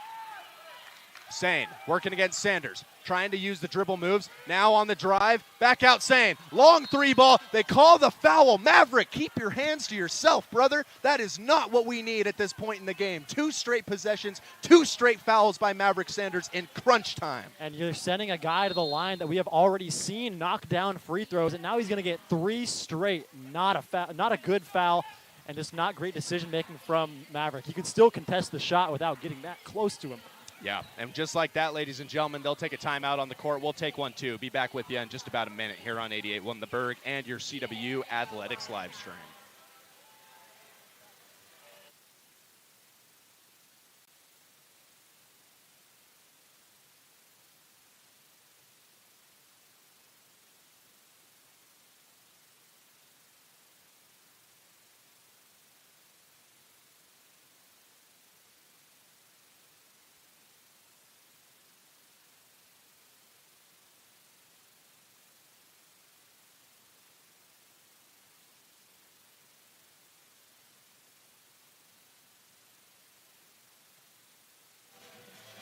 Sane working against Sanders. Trying to use the dribble moves. Now on the drive. Back out Sane. Long three ball. They call the foul. Maverick, keep your hands to yourself, brother. That is not what we need at this point in the game. 2 straight possessions. 2 straight fouls by Maverick Sanders in crunch time. And you're sending a guy to the line that we have already seen knock down free throws. And now he's going to get 3 straight. Not a good foul. And just not great decision-making from Maverick. He could still contest the shot without getting that close to him. Yeah, and just like that, ladies and gentlemen, they'll take a timeout on the court. We'll take one, too. Be back with you in just about a minute here on 88.1 The Berg and your CW Athletics live stream.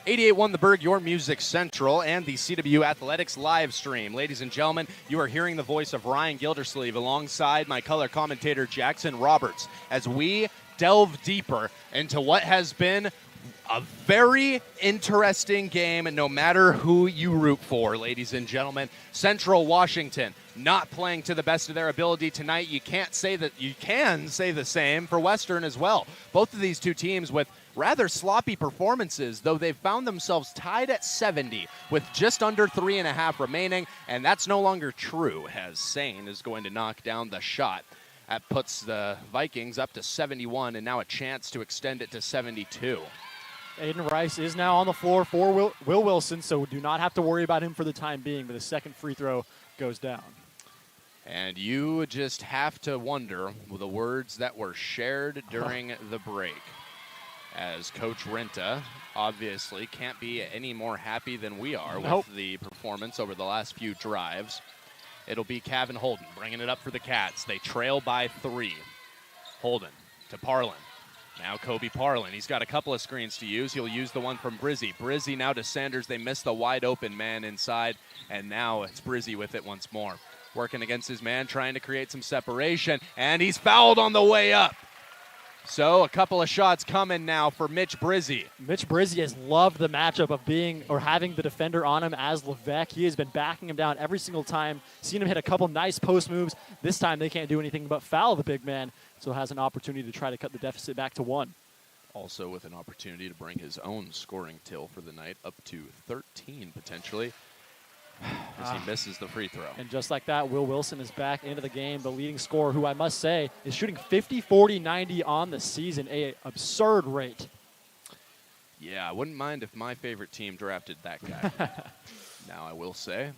.1 The Berg, your music central, and the CW Athletics live stream. Ladies and gentlemen, you are hearing the voice of Ryan Gildersleeve alongside my color commentator Jackson Roberts as we delve deeper into what has been a very interesting game, no matter who you root for, ladies and gentlemen. Central Washington not playing to the best of their ability tonight. You can say the same for Western as well. Both of these two teams with rather sloppy performances, though they've found themselves tied at 70 with just under 3.5 remaining, and that's no longer true as Sane is going to knock down the shot. That puts the Vikings up to 71 and now a chance to extend it to 72. Aiden Rice is now on the floor for Will Wilson, so do not have to worry about him for the time being, but the second free throw goes down. And you just have to wonder the words that were shared during the break, as Coach Rinta obviously can't be any more happy than we are with the performance over the last few drives. It'll be Kevin Holden bringing it up for the Cats. They trail by 3. Holden to Parlin. Now Kobe Parlin. He's got a couple of screens to use. He'll use the one from Brizzy. Brizzy now to Sanders. They miss the wide open man inside, and now it's Brizzy with it once more. Working against his man, trying to create some separation, and he's fouled on the way up. So a couple of shots coming now for Mitch Brizzy. Mitch Brizzy has loved the matchup of having the defender on him as Levesque. He has been backing him down every single time. Seen him hit a couple nice post moves. This time they can't do anything but foul the big man, so has an opportunity to try to cut the deficit back to 1. Also with an opportunity to bring his own scoring till for the night up to 13 potentially, as he misses the free throw. And just like that, Will Wilson is back into the game, the leading scorer, who I must say is shooting 50, 40, 90 on the season, an absurd rate. Yeah, I wouldn't mind if my favorite team drafted that guy. Now I will say,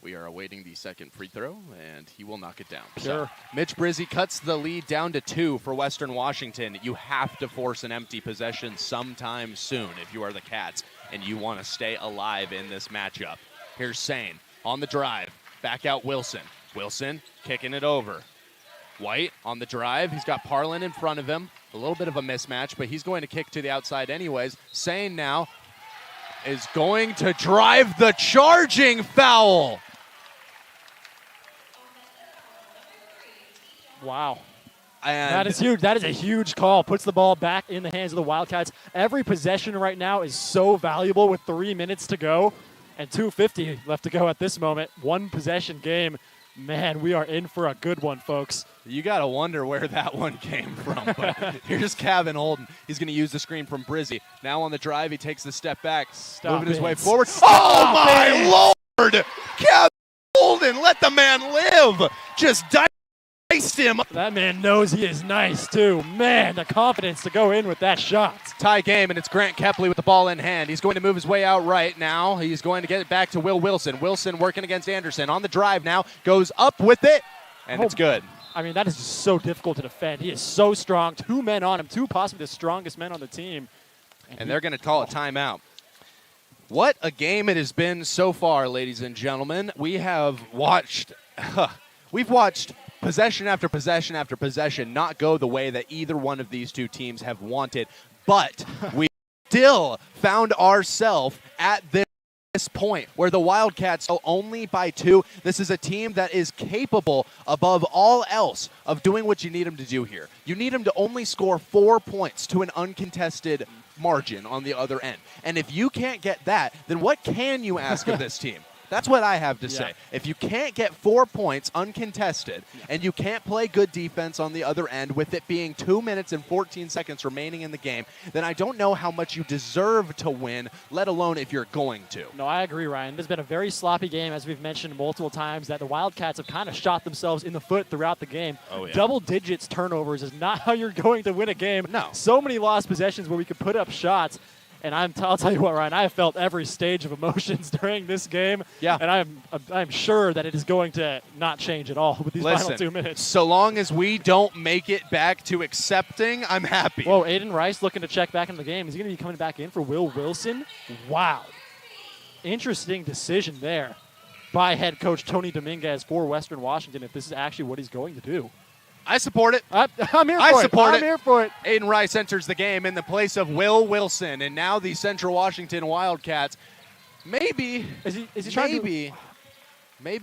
we are awaiting the second free throw, and he will knock it down. Sure. So, Mitch Brizzy cuts the lead down to 2 for Western Washington. You have to force an empty possession sometime soon if you are the Cats, and you want to stay alive in this matchup. Here's Sane on the drive. Back out Wilson. Wilson kicking it over. White on the drive. He's got Parlin in front of him. A little bit of a mismatch, but he's going to kick to the outside anyways. Sane now is going to drive the charging foul. Wow. And that is huge. That is a huge call. Puts the ball back in the hands of the Wildcats. Every possession right now is so valuable with 3 minutes to go. And 2:50 left to go at this moment. 1 possession game. Man, we are in for a good one, folks. You got to wonder where that one came from. But here's Kevin Holden. He's going to use the screen from Brizzy. Now on the drive, he takes the step back, moving his way forward. Oh, my Lord! Kevin Holden, let the man live! Just diced him. That man knows he is nice, too. Man, the confidence to go in with that shot. Tie game, and it's Grant Kepley with the ball in hand. He's going to move his way out right now. He's going to get it back to Will Wilson. Wilson working against Anderson. On the drive now, goes up with it, and it's good. I mean, that is just so difficult to defend. He is so strong. 2 men on him, 2 possibly the strongest men on the team. And they're going to call a timeout. What a game it has been so far, ladies and gentlemen. We have watched, we've watched possession after possession after possession not go the way that either one of these two teams have wanted. But we still found ourselves at this point where the Wildcats are only by 2. This is a team that is capable above all else of doing what you need them to do here. You need them to only score 4 points to an uncontested margin on the other end. And if you can't get that, then what can you ask of this team? That's what I have to say. If you can't get 4 points uncontested and you can't play good defense on the other end with it being 2 minutes and 14 seconds remaining in the game, then I don't know how much you deserve to win, let alone if you're going to. No, I agree, Ryan. There's been a very sloppy game, as we've mentioned multiple times, that the Wildcats have kind of shot themselves in the foot throughout the game. Oh, yeah. Double digits turnovers is not how you're going to win a game. No. So many lost possessions where we could put up shots. And I'll tell you what, Ryan, I have felt every stage of emotions during this game. Yeah. And I'm sure that it is going to not change at all with these final 2 minutes. So long as we don't make it back to accepting, I'm happy. Whoa, Aiden Rice looking to check back into the game. Is he going to be coming back in for Will Wilson? Wow. Interesting decision there by head coach Tony Dominguez for Western Washington if this is actually what he's going to do. I support it. I'm here for it. I support it. I'm here for it. Aiden Rice enters the game in the place of Will Wilson, and now the Central Washington Wildcats maybe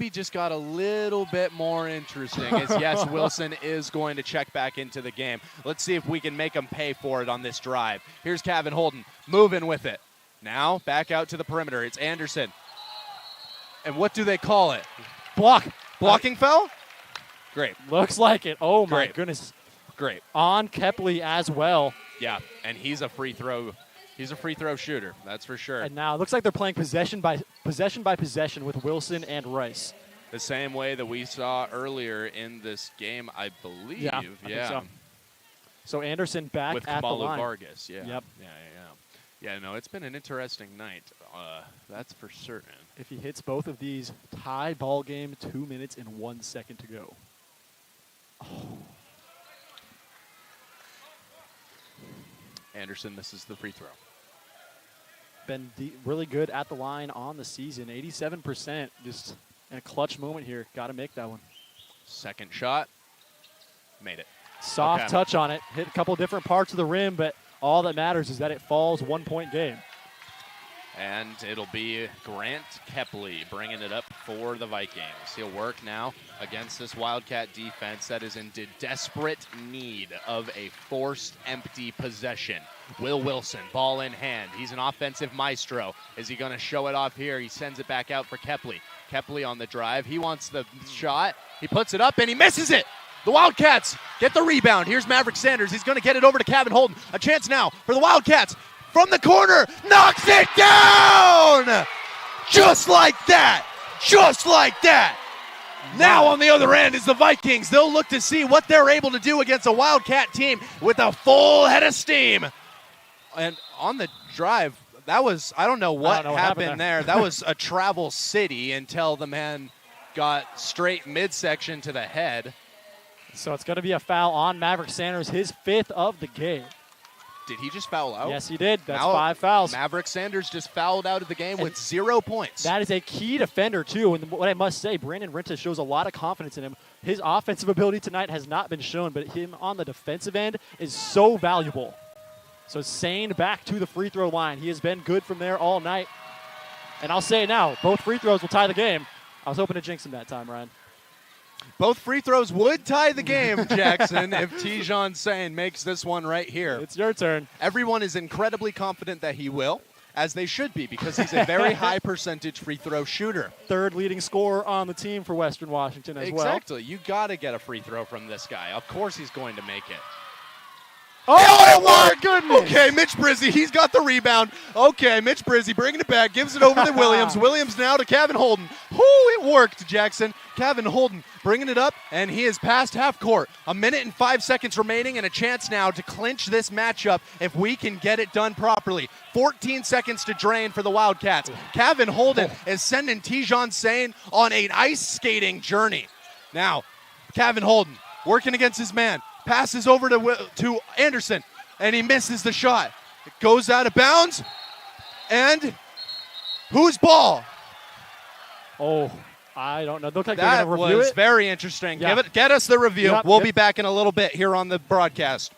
just got a little bit more interesting as, yes, Wilson is going to check back into the game. Let's see if we can make them pay for it on this drive. Here's Kevin Holden moving with it. Now back out to the perimeter. It's Anderson. And what do they call it? Blocking foul? Great. Looks like it. Oh, my goodness. Great. On Kepley as well. Yeah, and he's a free throw shooter. That's for sure. And now it looks like they're playing possession by possession with Wilson and Rice. The same way that we saw earlier in this game, I believe. Yeah. I think so. So Anderson back with at Kamalu the line. Vargas. Yeah. Yep. Yeah, no, it's been an interesting night. That's for certain. If he hits both of these, tie ball game, 2 minutes and 1 second to go. Oh. Anderson misses the free throw. Been really good at the line on the season. 87%. Just in a clutch moment here. Got to make that one. Second shot. Made it. Soft touch on it. Hit a couple different parts of the rim, but all that matters is that it falls 1 point game. And it'll be Grant Kepley bringing it up for the Vikings. He'll work now against this Wildcat defense that is in desperate need of a forced empty possession. Will Wilson, ball in hand. He's an offensive maestro. Is he going to show it off here? He sends it back out for Kepley. Kepley on the drive. He wants the shot. He puts it up, and he misses it. The Wildcats get the rebound. Here's Maverick Sanders. He's going to get it over to Kevin Holden. A chance now for the Wildcats. From the corner, knocks it down! Just like that! Just like that! Now on the other end is the Vikings. They'll look to see what they're able to do against a Wildcat team with a full head of steam. And on the drive, that was, I don't know what happened there. That was a travel city until the man got straight midsection to the head. So it's going to be a foul on Maverick Sanders, his 5th of the game. Did he just foul out? Yes, he did. That's now, 5 fouls. Maverick Sanders just fouled out of the game with 0 points. That is a key defender, too. And what I must say, Brandon Renta shows a lot of confidence in him. His offensive ability tonight has not been shown, but him on the defensive end is so valuable. So Sane back to the free throw line. He has been good from there all night. And I'll say it now, both free throws will tie the game. I was hoping to jinx him that time, Ryan. Both free throws would tie the game, Jackson, if Tijon Sane makes this one right here. It's your turn. Everyone is incredibly confident that he will. as they should be, because he's a very high percentage free throw shooter. Third leading scorer on the team for Western Washington as well. Exactly. You got to get a free throw from this guy. Of course he's going to make it. Oh, my goodness. Okay, Mitch Brizzy, he's got the rebound. Okay, Mitch Brizzy bringing it back, gives it over to Williams. Williams now to Kevin Holden. It worked, Jackson. Kevin Holden bringing it up, and he is past half court. 1 minute and 5 seconds remaining, and a chance now to clinch this matchup if we can get it done properly. 14 seconds to drain for the Wildcats. Kevin Holden is sending Tijon Sane on an ice skating journey. Now, Kevin Holden working against his man. Passes over to Anderson, and he misses the shot. It goes out of bounds, and whose ball? Oh, I don't know. Looks like That they're going to review was it. very interesting. Yeah. Get us the review. Yep, We'll yep. be back in a little bit here on the broadcast.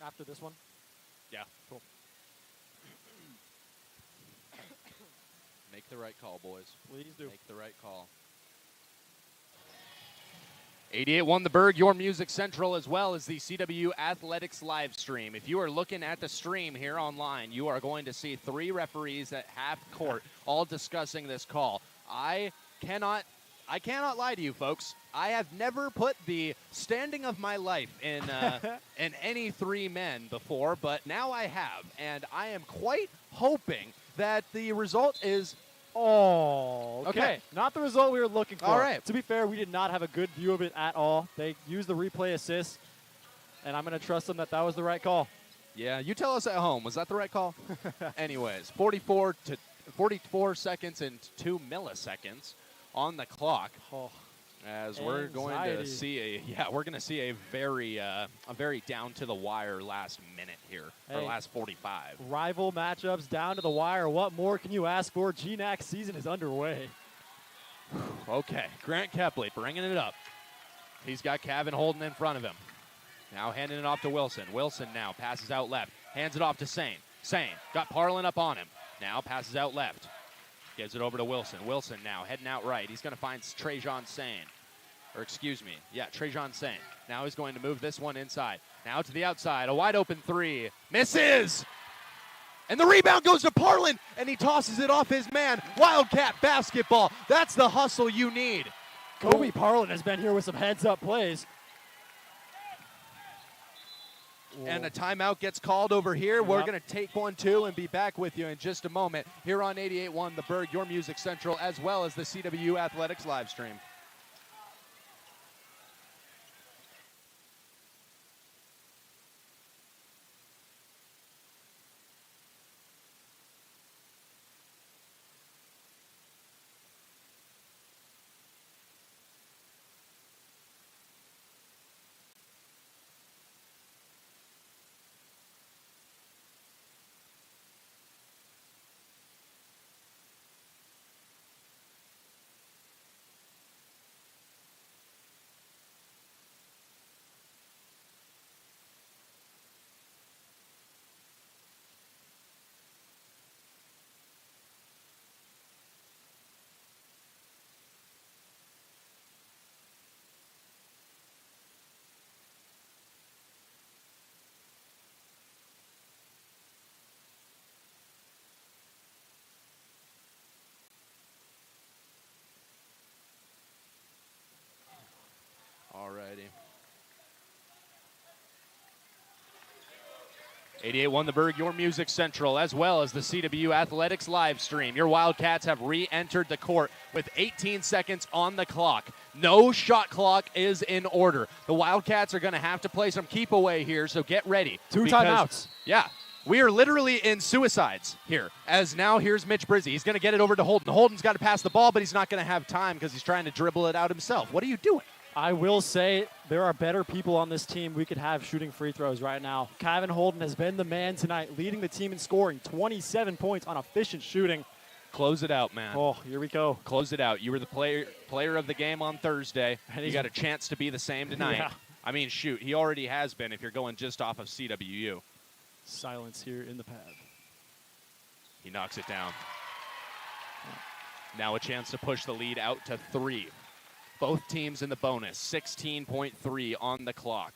After this one? Yeah. Cool. Make the right call, boys. Please do. Make the right call. 88.1 The Berg, your Music Central, as well as the CW Athletics live stream. If you are looking at the stream here online, you are going to see 3 referees at half court all discussing this call. I cannot lie to you, folks. I have never put the standing of my life in in any 3 men before, but now I have, and I am quite hoping that the result is. Oh, Okay. Not the result we were looking for. All right. To be fair, we did not have a good view of it at all. They used the replay assist, and I'm going to trust them that was the right call. Yeah, you tell us at home. Was that the right call? Anyways, 44 seconds and 2 milliseconds on the clock. Oh, as we're going to see a very down to the wire last minute here, or last 45. Rival matchups down to the wire. What more can you ask for? GNAC season is underway. Okay, Grant Kepley bringing it up. He's got Kevin Holden in front of him. Now handing it off to Wilson. Wilson now passes out left. Hands it off to Sane. Sane got Parlin up on him. Now passes out left. Gives it over to Wilson. Wilson now heading out right. He's going to find Trajan Sane. Or excuse me. Yeah, Trajan Sane. Now he's going to move this one inside. Now to the outside. A wide open 3. Misses! And the rebound goes to Parlin, and he tosses it off his man. Wildcat basketball. That's the hustle you need. Kobe Parlin has been here with some heads-up plays. And a timeout gets called over here. Yep. We're going to take 1, 2, and be back with you in just a moment here on 88.1 The Berg, your Music Central, as well as the CW Athletics live stream. Alrighty. 88.1 The Berg, your Music Central, as well as the CW Athletics live stream. Your Wildcats have re-entered the court with 18 seconds on the clock. No shot clock is in order. The Wildcats are going to have to play some keep away here, so get ready. 2 timeouts. Yeah. We are literally in suicides here, as now here's Mitch Brizzi. He's going to get it over to Holden. Holden's got to pass the ball, but he's not going to have time because he's trying to dribble it out himself. What are you doing? I will say there are better people on this team we could have shooting free throws right now. Kevin Holden has been the man tonight, leading the team in scoring, 27 points on efficient shooting. Close it out, man. Oh, here we go. Close it out. You were the player of the game on Thursday. And you got a chance to be the same tonight. Yeah. I mean, shoot, he already has been if you're going just off of CWU. Silence here in the pad. He knocks it down. Now a chance to push the lead out to 3. Both teams in the bonus, 16.3 on the clock.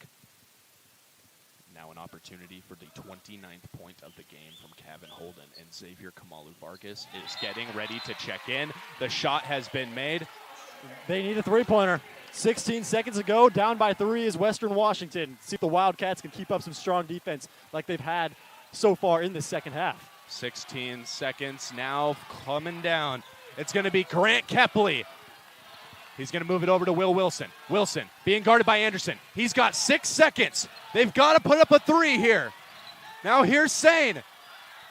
Now an opportunity for the 29th point of the game from Kevin Holden, and Xavier Kamalu Vargas is getting ready to check in. The shot has been made. They need a three-pointer. 16 seconds ago, down by 3 is Western Washington. See if the Wildcats can keep up some strong defense like they've had so far in the second half. 16 seconds now coming down. It's going to be Grant Kepley. He's going to move it over to Will Wilson. Wilson being guarded by Anderson. He's got 6 seconds. They've got to put up a 3 here. Now here's Sane.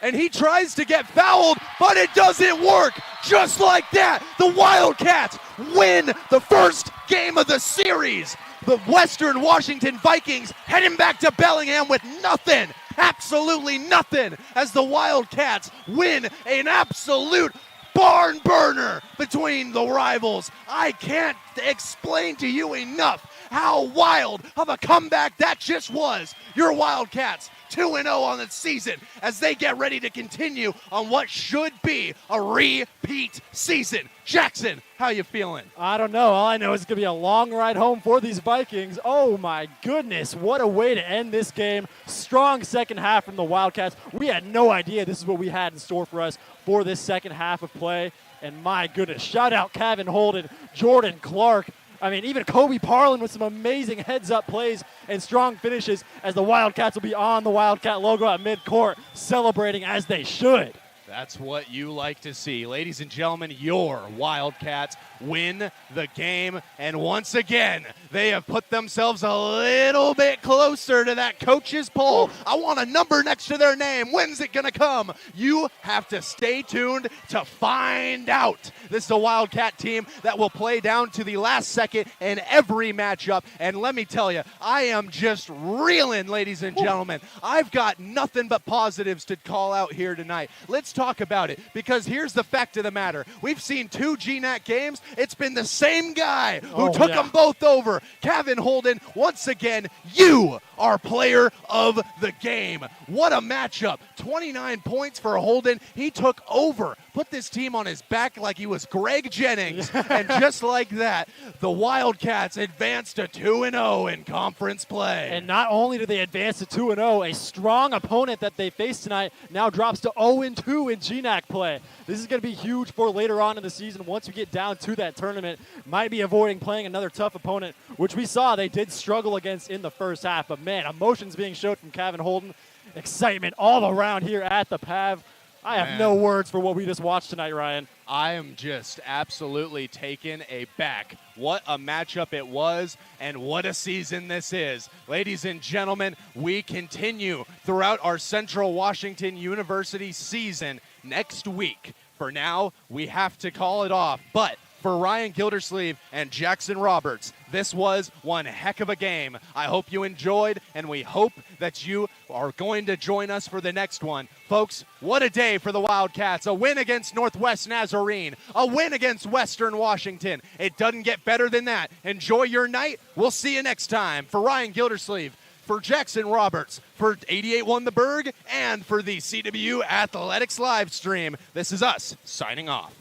And he tries to get fouled, but it doesn't work. Just like that, the Wildcats win the first game of the series. The Western Washington Vikings heading back to Bellingham with nothing, absolutely nothing, as the Wildcats win an absolute barn burner between the rivals. I can't explain to you enough how wild of a comeback that just was. Your Wildcats 2-0 on the season as they get ready to continue on what should be a repeat season. Jackson, how you feeling? I don't know. All I know is it's going to be a long ride home for these Vikings. Oh, my goodness. What a way to end this game. Strong second half from the Wildcats. We had no idea this is what we had in store for us for this second half of play. And my goodness, shout out Kevin Holden, Jordan Clark. I mean, even Kobe Parlin with some amazing heads-up plays and strong finishes as the Wildcats will be on the Wildcat logo at midcourt, celebrating as they should. That's what you like to see. Ladies and gentlemen, your Wildcats win the game. And once again, they have put themselves a little bit closer to that coach's poll. I want a number next to their name. When's it going to come? You have to stay tuned to find out. This is a Wildcat team that will play down to the last second in every matchup. And let me tell you, I am just reeling, ladies and gentlemen. I've got nothing but positives to call out here tonight. Let's talk about it, because here's the fact of the matter. We've seen 2 GNAC games. It's been the same guy who took them both over. Kevin Holden, once again, you are player of the game. What a matchup. 29 points for Holden. He took over, put this team on his back like he was Greg Jennings. And just like that, the Wildcats advanced to 2-0 in conference play. And not only do they advance to 2-0, a strong opponent that they face tonight now drops to 0-2 in GNAC play. This is going to be huge for later on in the season. Once we get down to that tournament, might be avoiding playing another tough opponent, which we saw they did struggle against in the first half. But man, emotions being showed from Kevin Holden. Excitement all around here at the PAV. I have no words for what we just watched tonight, Ryan. I am just absolutely taken aback. What a matchup it was, and what a season this is. Ladies and gentlemen, we continue throughout our Central Washington University season next week. For now, we have to call it off, but for Ryan Gildersleeve and Jackson Roberts, this was one heck of a game. I hope you enjoyed, and we hope that you are going to join us for the next one. Folks, what a day for the Wildcats. A win against Northwest Nazarene. A win against Western Washington. It doesn't get better than that. Enjoy your night. We'll see you next time. For Ryan Gildersleeve, for Jackson Roberts, for 88-1 The Berg, and for the CW Athletics live stream, this is us signing off.